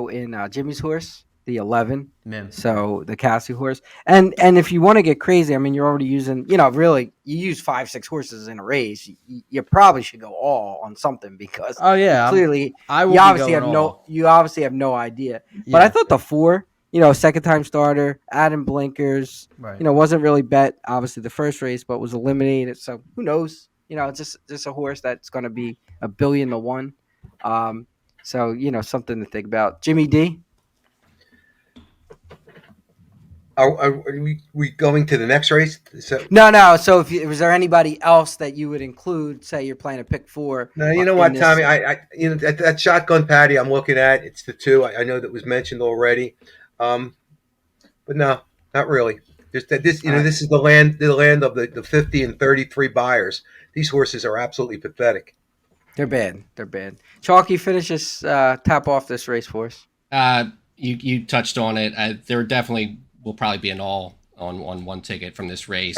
in Jimmy's horse, the 11. Mim. So the Cassie horse. And if you want to get crazy, I mean, you're already using, really, you use 5-6 horses in a race. You probably should go all on something because clearly you obviously have no idea. Yeah. But I thought the 4, second time starter, adding blinkers, right. Wasn't really bet obviously the first race, but was eliminated. So who knows? It's just a horse that's going to be $1 billion-1. So something to think about. Jimmy D. Are we going to the next race? No. So was there anybody else that you would include? Say you're playing a pick 4. No, you know what, Tommy? I that shotgun patty I'm looking at, it's the 2. I know that was mentioned already, but no, not really. Just that this is the land of the 50 and 33 buyers. These horses are absolutely pathetic. They're bad. Chalky, finish this tap off this race for us. You touched on it. There definitely will probably be an all on one ticket from this race.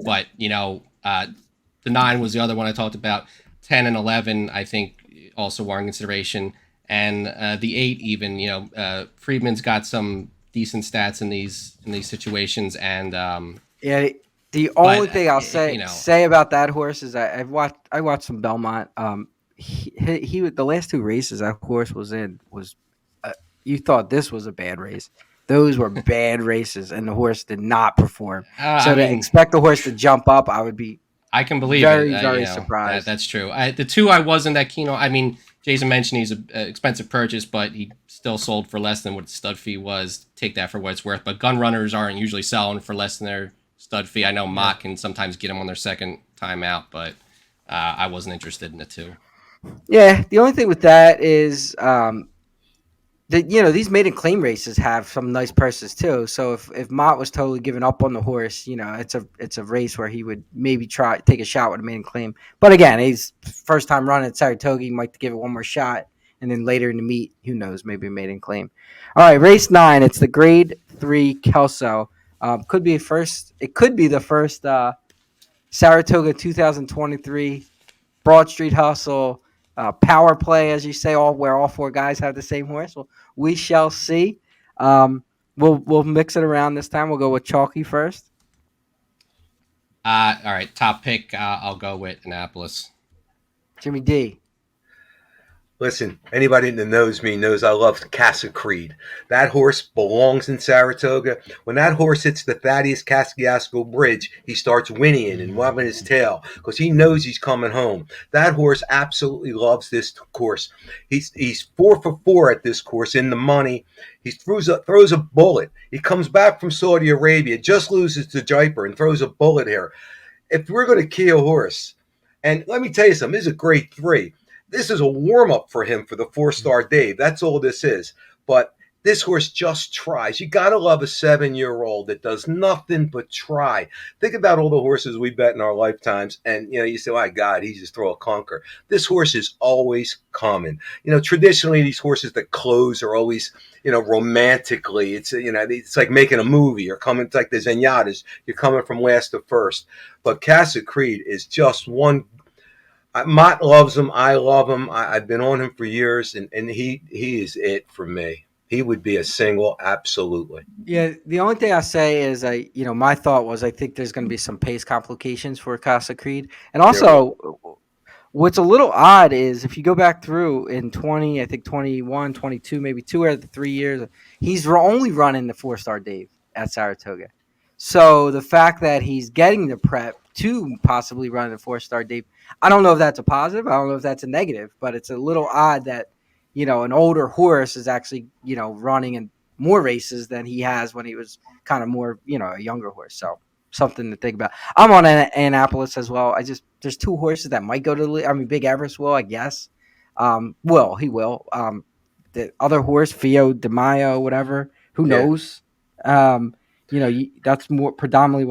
But the 9 was the other one I talked about. 10 and 11, I think, also warrant consideration, and the 8 even. Friedman's got some decent stats in these situations, and the only thing I'll say about that horse is I watched some Belmont. He the last 2 races that horse was in was you thought this was a bad race. Those were bad races, and the horse did not perform. Expect the horse to jump up, I can believe very very surprised. That's true. The 2 I wasn't that keen on. I mean, Jason mentioned he's an expensive purchase, but he still sold for less than what the stud fee was. Take that for what it's worth. But gun runners aren't usually selling for less than their stud fee. I know Mott can sometimes get them on their second time out, but I wasn't interested in the two. Yeah, the only thing with that is that these maiden claim races have some nice purses too. So if Mott was totally giving up on the horse, it's a race where he would maybe try take a shot with a maiden claim. But again, he's first time running at Saratoga. He might give it one more shot, and then later in the meet, who knows, maybe a maiden claim. All right, race 9. It's the Grade 3 Kelso. Could be first. It could be the first Saratoga 2023 Broad Street Hustle. Power play, as you say, where all four guys have the same horse. Well, we shall see. We'll mix it around this time. We'll go with Chalky first. All right, top pick. I'll go with Annapolis. Jimmy D. Listen, anybody that knows me knows I love Casa Creed. That horse belongs in Saratoga. When that horse hits the Thaddeus Casciasco Bridge, he starts whinnying and wagging his tail because he knows he's coming home. That horse absolutely loves this course. He's 4 for 4 at this course in the money. He throws a bullet. He comes back from Saudi Arabia, just loses to Jaipur and throws a bullet here. If we're going to key a horse, and let me tell you something, this is a Grade 3. This is a warm-up for him for the 4-star Dave. That's all this is. But this horse just tries. You got to love a 7-year-old that does nothing but try. Think about all the horses we bet in our lifetimes, and you say, "My God, he just throw a clunker." This horse is always coming. Traditionally, these horses that close are always, romantically. It's like making a movie. You're coming, it's like the Zenyatas. You're coming from last to first. But Casa Creed is just one. Mott loves him. I love him. I've been on him for years, and he is it for me. He would be a single, absolutely. Yeah, the only thing I say is my thought was I think there's going to be some pace complications for Casa Creed, and also what's a little odd is if you go back through in 20, I think 21, 22, maybe 2 out of the 3 years, he's only running the 4-star Dave at Saratoga. So the fact that he's getting the prep to possibly run the 4-star Dave, I don't know if that's a positive. I don't know if that's a negative, but it's a little odd that, an older horse is actually, running in more races than he has when he was kind of more, a younger horse. So something to think about. I'm on Annapolis as well. There's 2 horses that might go to Big Everest will, I guess. He will. The other horse, Fio De Mayo, whatever, who knows? That's more predominantly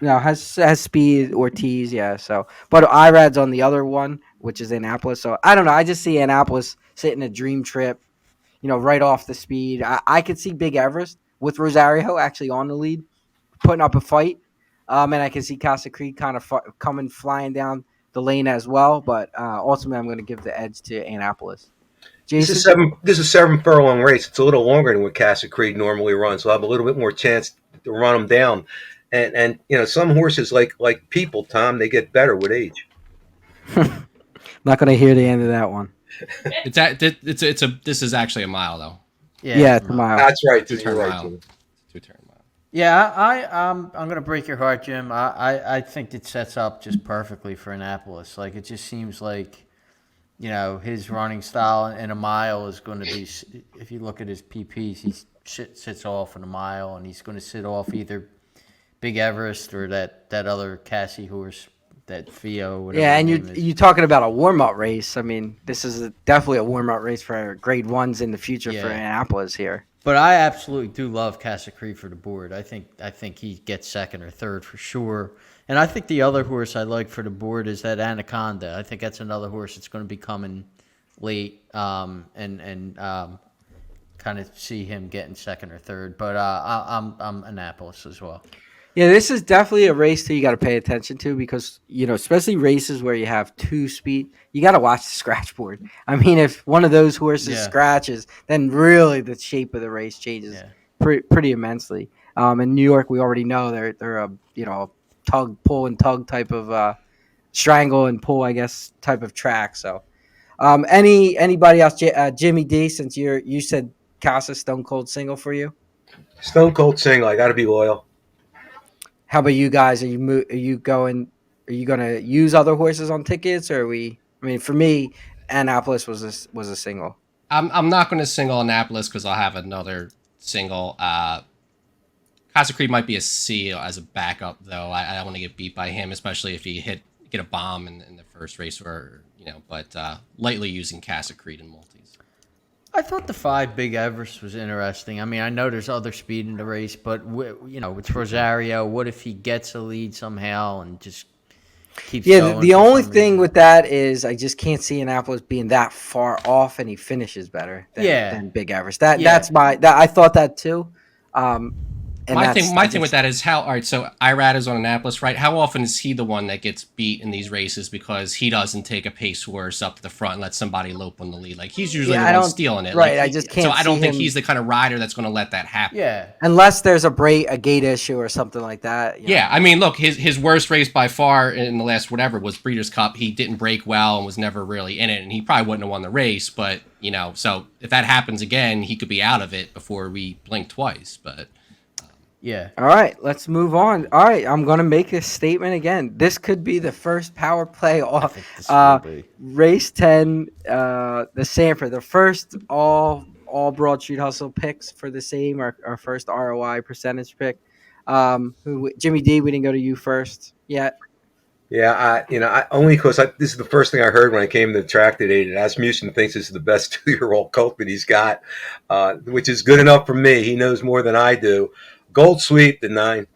has speed, Ortiz, yeah. So, but Irad's on the other one, which is Annapolis. So I don't know. I just see Annapolis sitting a dream trip, right off the speed. I could see Big Everest with Rosario actually on the lead, putting up a fight. And I can see Casa Creed kind of coming flying down the lane as well. But ultimately, I'm going to give the edge to Annapolis. Jason? This is a 7 furlong race. It's a little longer than what Casa Creed normally runs, so I have a little bit more chance to run them down. And some horses like people, Tom, they get better with age. I'm not going to hear the end of that one. This is actually a mile though. Yeah, it's a mile. That's right. 2-turn mile. 2-turn mile. Yeah, I'm going to break your heart, Jim. I think it sets up just perfectly for Annapolis. Like, it just seems like, his running style in a mile is going to be, if you look at his PPs, he sits off in a mile, and he's going to sit off either Big Everest or that other Cassie horse, that Fio. Whatever. Yeah, and you're talking about a warm-up race. I mean, this is definitely a warm-up race for Grade 1s in the future for Annapolis here. But I absolutely do love Casa Creed for the board. I think he gets second or third for sure. And I think the other horse I like for the board is that Anaconda. I think that's another horse that's going to be coming late, and kind of see him getting second or third. But I'm Annapolis as well. Yeah, this is definitely a race that you got to pay attention to because, especially races where you have 2 speed, you got to watch the scratch board. I mean, if one of those horses scratches, then really the shape of the race changes pretty immensely. In New York, we already know they're a pull and tug type of strangle and pull, I guess, type of track. So, anybody else, Jimmy D? Since you said Casa Stone Cold single for you, Stone Cold single. I got to be loyal. How about you guys? Are you going are you gonna use other horses on tickets, or are we? I mean, for me, Annapolis was a single. I'm not going to single Annapolis because I'll have another single. Casa Creed might be a C as a backup, though. I don't want to get beat by him, especially if he get a bomb in the first race, or But lightly using Casa Creed in multis. I thought the 5 Big Everest was interesting. I mean, I know there's other speed in the race, but it's Rosario. What if he gets a lead somehow and just keeps going? The only thing with that is I just can't see Annapolis being that far off, and he finishes better than Big Everest. That's I thought that too. My thing with that is how. All right, so Irad is on Annapolis, right? How often is he the one that gets beat in these races because he doesn't take a pace horse up to the front and let somebody lope on the lead? Like he's usually the one stealing it, right? Like, I just can't. So I don't think him, he's the kind of rider that's going to let that happen. Yeah, unless there's a gate issue or something like that. Yeah, I mean, look, his worst race by far in the last whatever was Breeders' Cup. He didn't break well and was never really in it, and he probably wouldn't have won the race. But so if that happens again, he could be out of it before we blink twice. But. Yeah. All right, let's move on. All right, I'm going to make a statement again. This could be the first power play off race 10, the Sanford, the first all Broad Street Hustle picks for the same, our first ROI percentage pick. Jimmy D, we didn't go to you first yet. Yeah, I only because this is the first thing I heard when I came to the track today. That Asmussen thinks this is the best 2-year-old colt that he's got, which is good enough for me. He knows more than I do. Gold Sweep, the 9.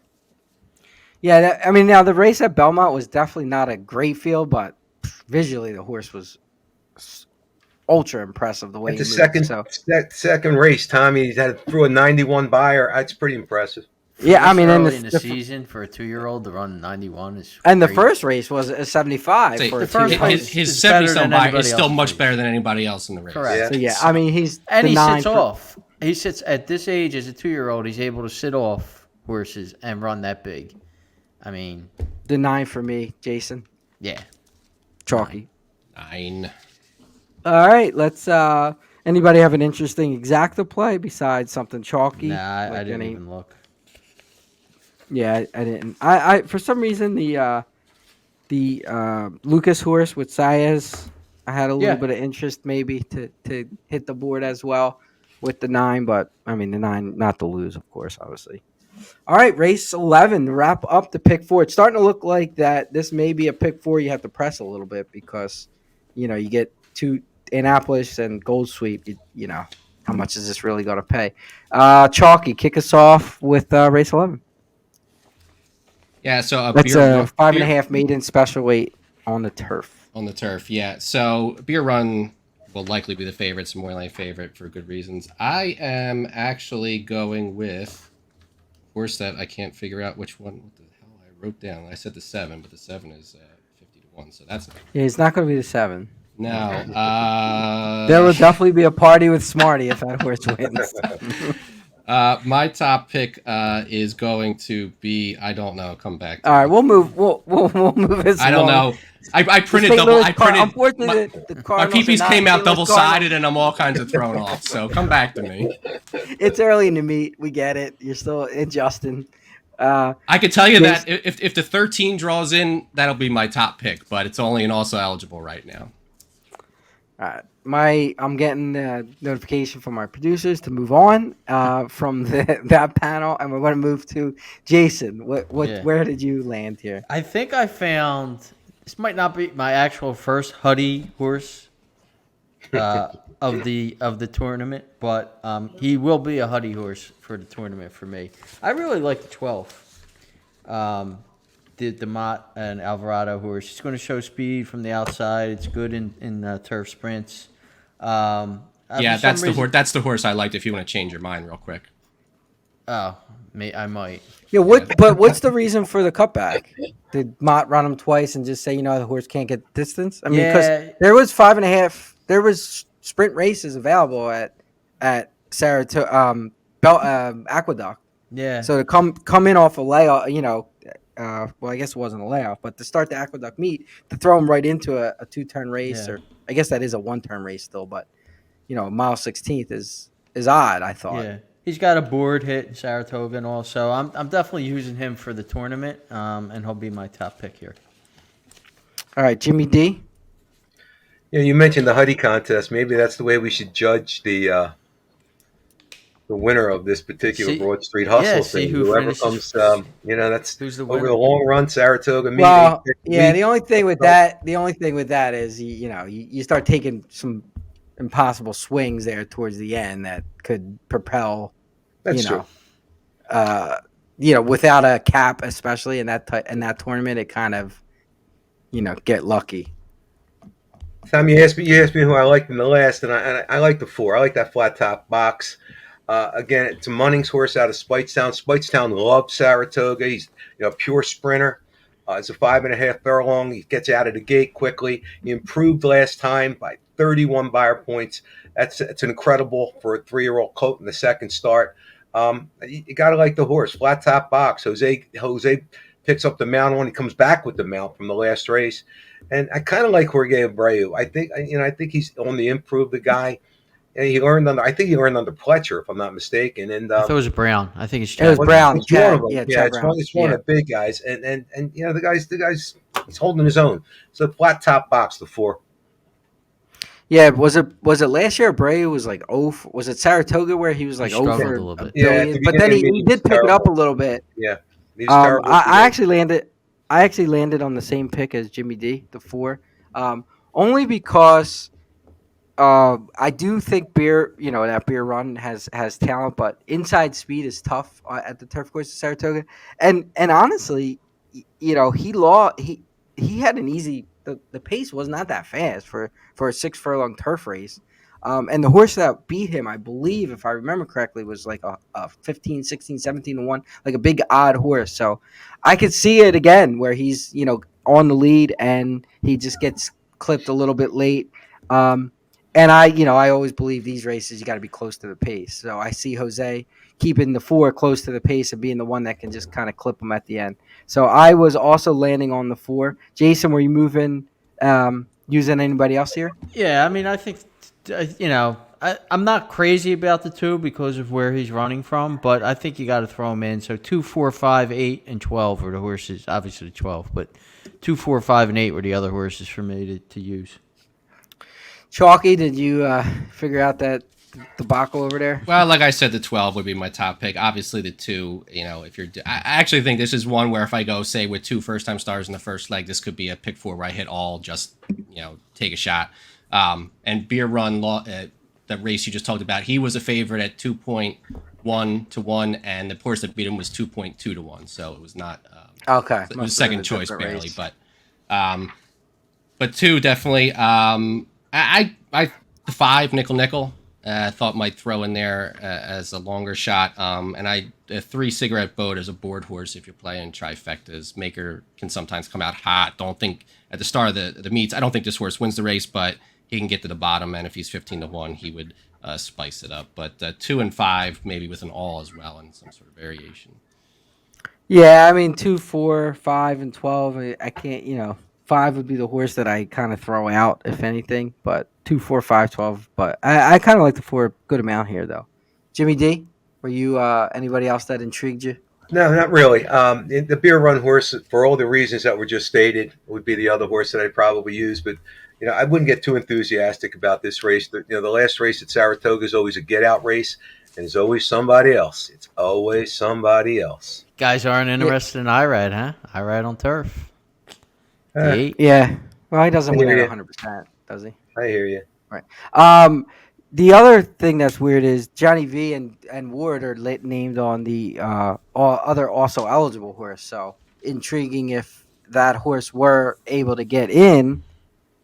Yeah, now the race at Belmont was definitely not a great field, but visually the horse was ultra impressive the way he moved. Second race, Tommy threw a 91 buyer. That's pretty impressive. Yeah, I mean, in the season for a 2-year-old to run 91 is. And the first race was a 75. For his 70-some buyer is still much better than anybody else in the race. Correct. Yeah. So, I mean, he sits off. He sits at this age as a 2-year-old. He's able to sit off horses and run that big. I mean, the 9 for me, Jason. Yeah, chalky. 9. All right, let's. Anybody have an interesting exacta play besides something chalky? Nah, I didn't even look. Yeah, I didn't. I for some reason the Lucas horse with Saez, I had a little bit of interest maybe to hit the board as well. With the 9, but I mean the 9 not to lose, of course, obviously. All right, race 11 to wrap up the pick 4. It's starting to look like that this may be a pick 4 you have to press a little bit because, you get 2 Annapolis and Gold Sweep. You know how much is this really going to pay? Chalky, kick us off with race 11. Yeah, so that's a 5.5 maiden special weight on the turf. On the turf, yeah. So Beer Run will likely be the favorite. It's more like favorite for good reasons. I am actually going with horse that I can't figure out which one. What the hell I wrote down? I said the 7, but the 7 is 50-1, so that's not. Yeah, it's not going to be the 7. No. There will definitely be a party with Smarty if that horse wins. My top pick is going to be, I don't know. Come back. All right, we'll move. We'll move this. I don't know. I printed double. Unfortunately, my PPs came out double-sided, and I'm all kinds of thrown off. So come back to me. It's early in the meet. We get it. You're still adjusting. I could tell you that if the 13 draws in, that'll be my top pick, but it's only an also eligible right now. All right. I'm getting the notification from our producers to move on from that panel, and we're going to move to Jason. Where did you land here? I think I found this might not be my actual first Huddy horse of the tournament, but he will be a Huddy horse for the tournament for me. I really like the 12. The Mott and Alvarado horse. He's going to show speed from the outside. It's good in turf sprints. That's the horse I liked. If you want to change your mind real quick. Oh, I might. Yeah. But what's the reason for the cutback? Did Mott run him twice and just say, the horse can't get distance? I mean, because there was 5.5. There was sprint races available at Saratoga, Aqueduct. Yeah. So to come in off a layoff, well, I guess it wasn't a layoff, but to start the Aqueduct meet, to throw him right into a 2-turn race, or I guess that is a 1-turn race still, but mile 16th is odd, I thought. Yeah, he's got a board hit in Saratoga, and also I'm definitely using him for the tournament, and he'll be my top pick here. All right, Jimmy D. Yeah, you mentioned the Huddy contest. Maybe that's the way we should judge the winner of this particular See, Broad Street yeah, Hustle see thing. who Whoever finishes. comes, that's Who's the over the winner? long run. Saratoga meet Well, 8 yeah. week. The only thing with that is you start taking some impossible swings there towards the end that could propel you That's true. know uh without a cap, especially in that tournament, it kind of get lucky. Tom, you asked me who I liked in the last, and I like the four. I like that flat top box. Again, it's a Munnings horse out of Spitestown. Spitestown loves Saratoga. He's a pure sprinter. It's a 5.5 furlong. He gets out of the gate quickly. He improved last time by 31 buyer points. It's incredible for a 3-year-old colt in the second start. You got to like the horse. Flat top box. Jose picks up the mount when he comes back with the mount from the last race. And I kind of like Jorge Abreu. I think he's on the improve. The guy, and I think he learned under Pletcher, if I'm not mistaken. And I thought it was Brown. I think it's It was Chad well, Brown. Brown. it's one of Chad, them. yeah, Yeah, Chad it's one. Brown. It's one Yeah. of the big guys, and the guy's he's holding his own. So flat top box, the four. Yeah, was it last year? Bray was like was it Saratoga where he was like struggled over a little a bit. Yeah, at billion? the But beginning then of the he meeting, did was pick it up a terrible. little bit. Yeah, he was terrible. At the I beginning. actually landed. I actually landed on the same pick as Jimmy D, the four, only because I do think that beer run has talent, but inside speed is tough at the turf course of Saratoga, and honestly, he had an easy. The pace was not that fast for a 6 furlong turf race. And the horse that beat him, I believe, if I remember correctly, was like a 15, 16, 17 to 1, like a big odd horse. So I could see it again where he's, on the lead and he just gets clipped a little bit late. And I always believe these races, you got to be close to the pace. So I see Jose keeping the four close to the pace and being the one that can just kind of clip them at the end. So I was also landing on the four. Jason, were you using anybody else here? Yeah, I mean, I think I'm not crazy about the two because of where he's running from, but I think you got to throw him in. So 2, 4, 5, 8, and 12 were the horses. Obviously 12, but 2, 4, 5, and 8 were the other horses for me to use. Chalky, did you figure out that debacle over there? Well, like I said, the 12 would be my top pick. Obviously, the 2, if I actually think this is one where if I go, say, with 2 first-time stars in the first leg, this could be a pick 4 where I hit all, just, take a shot. And Beer Run, the race you just talked about, he was a favorite at 2.1 to 1, and the horse that beat him was 2.2 to 1. So it was not. Okay. It was second choice barely, but 2 definitely. I the 5 nickel. I thought might throw in there as a longer shot. And the 3 Cigarette Boat as a board horse if you're playing trifectas. Maker can sometimes come out hot. Don't think at the start of the meets. I don't think this horse wins the race, but he can get to the bottom. And if he's 15 to 1, he would spice it up. But 2 and 5 maybe with an all as well and some sort of variation. Yeah, I mean 2, 4, 5, and 12. I can't. 5 would be the horse that I kind of throw out, if anything. But 2, 4, 5, 12. But I kind of like the 4 a good amount here, though. Jimmy D, were you anybody else that intrigued you? No, not really. The Beer Run horse, for all the reasons that were just stated, would be the other horse that I'd probably use. But I wouldn't get too enthusiastic about this race. The last race at Saratoga is always a get-out race, and there's always somebody else. It's always somebody else. Guys aren't interested in IRAD, huh? IRAD on turf. Uh, 8. Yeah. Well, he doesn't I win hear at you. 100%, does he? I hear you. Right. The other thing that's weird is Johnny V and Ward are named on the other also eligible horse. So intriguing if that horse were able to get in.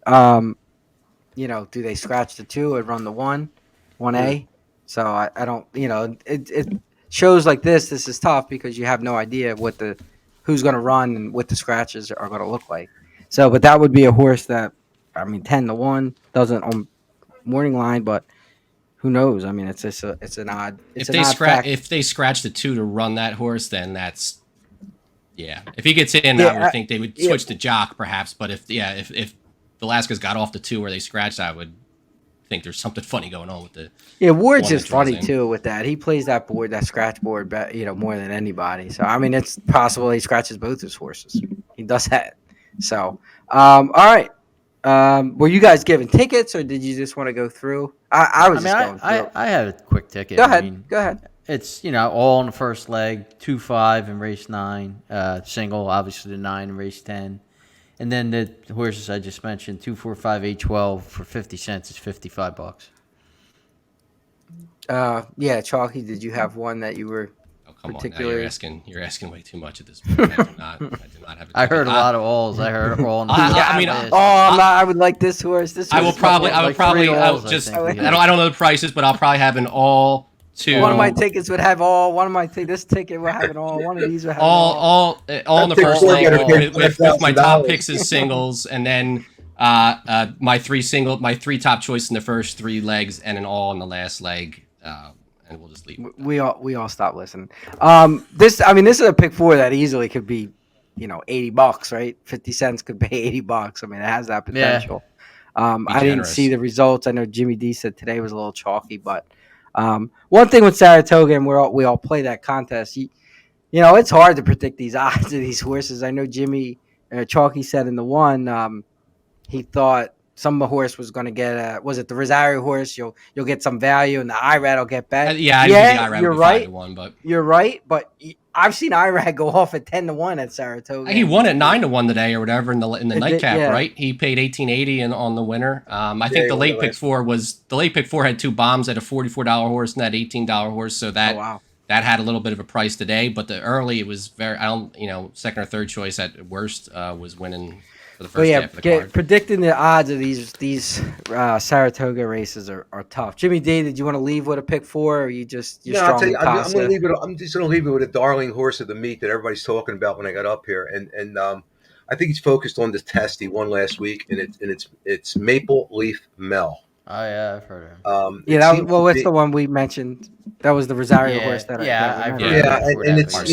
Do they scratch the 2 and run the 1A? So I don't. It shows like this. This is tough because you have no idea who's going to run and what the scratches are going to look like. So, but that would be a horse that 10 to 1 doesn't on morning line, but who knows? I mean, it's an odd. It's If they scratch the 2 to run that horse, then that's If he gets in, I would think they would switch to Jock perhaps. But if Velasquez got off the 2 where they scratched, I would think there's something funny going on with the. Yeah, Ward's one just that draws funny in. too with that. He plays that scratch board, more than anybody. So it's possible he scratches both his horses. He does that. So, all right. Were you guys giving tickets, or did you just want to go through? I I was mean, just going through. I had a quick ticket. Go I ahead. mean, Go ahead. it's all in the first leg, 2-5 in race 9, single, obviously the 9 in race 10. And then the horses I just mentioned, 2-4-5, 8-12 for 50 cents is $55. Yeah, Chalky, did you have one that you were Oh, come on, now particularly? you're asking way too much at this point. I do not have a I ticket. heard a lot of alls. I heard all in the I mean, last. Oh, I'm not. I would like this horse. This I horse will is couple- probably, I would like probably, three I alls, would I just, think we I had. don't know the prices, but I'll probably have an all to One of my tickets would have all. One of my this ticket will have it all. One of these will have all in the That first ticket's leg gonna pay with my top $5,000. picks as singles, and then my three top choice in the first 3 legs, and an all in the last leg, and we'll just leave. all. We all stopped listening. This is a pick 4 that easily could be, $80, right? 50 cents could pay $80. I mean, it has that Yeah. potential. Be I didn't generous. see the results. I know Jimmy D said today was a little chalky, but one thing with Saratoga, and we all play that contest. It's hard to predict these odds of these horses. I know Jimmy Chalky said in the one, he thought some horse was going to get was it the Rosario horse? You'll get some value, and the IRAD will get back. Yeah, I didn't think the IRAD you're would be right. 5-1, but You're right, but I've seen IRAD go off at 10-1 at Saratoga. he won at 9-1 today or whatever in the It nightcap, did, yeah. right? He paid 18.80 on the winner. I think he the won late the pick last- 4 had 2 bombs at a $44 horse and that $18 horse, so that Oh, wow. that had a little bit of a price today. But the early, it was very, second or third choice at worst was winning for the But first yeah, half of the card. predicting the odds of these Saratoga races are tough. Jimmy D, did you want to leave with a pick 4, or you're No, I'll tell strongly you, I'm toss going to it? leave it. I'm just going to leave it with a darling horse of the meet that everybody's talking about when I got up here, and I think he's focused on this test he won last week, and it's Maple Leaf Mel. Oh, yeah, I've heard of him. Yeah, It that was, seems well, to what's be- the one we mentioned? That was the Rosario Yeah, horse that yeah, I I've remember. heard Yeah, before and that it's part.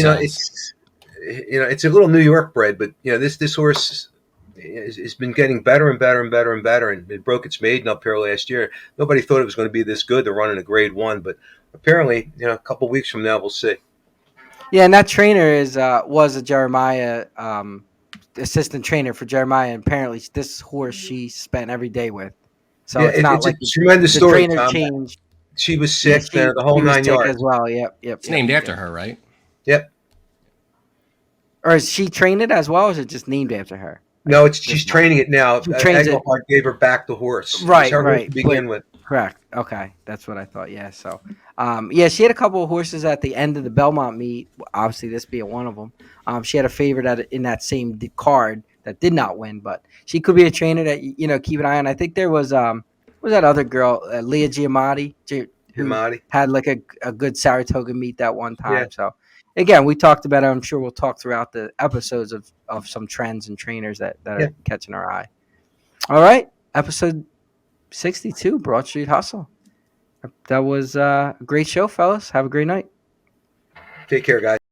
it's a little New York bred, but this horse has been getting better and better and better and better, and it broke its maiden up here last year. Nobody thought it was going to be this good to run in a Grade 1, but apparently, a couple weeks from now we'll see. Yeah, and that trainer was a Jeremiah assistant trainer for Jeremiah, and apparently this horse she spent every day with. So Yeah, it's not it's like a tremendous the story, trainer Tom. changed. She was Yeah, sick, the whole she was 9 sick yards. as well. Yep. It's named after her, right? Yep. Or is she trained it as well, or is it just named after her? No, she's training it now. She trains it. Engelhardt gave her back the horse. It was Right, her horse right, to begin with. Correct. Okay, that's what I thought. Yeah. So, yeah, she had a couple of horses at the end of the Belmont meet. Obviously, this being one of them. She had a favorite in that same card that did not win, but she could be a trainer that keep an eye on. I think there was that other girl, Leah Giamatti, who Giamatti. had like a good Saratoga meet that one time. Yeah. So, again, we talked about it. I'm sure we'll talk throughout the episodes of some trends and trainers that Yeah. are catching our eye. All right, episode 62, Broad Street Hustle. That was a great show, fellas. Have a great night. Take care, guys.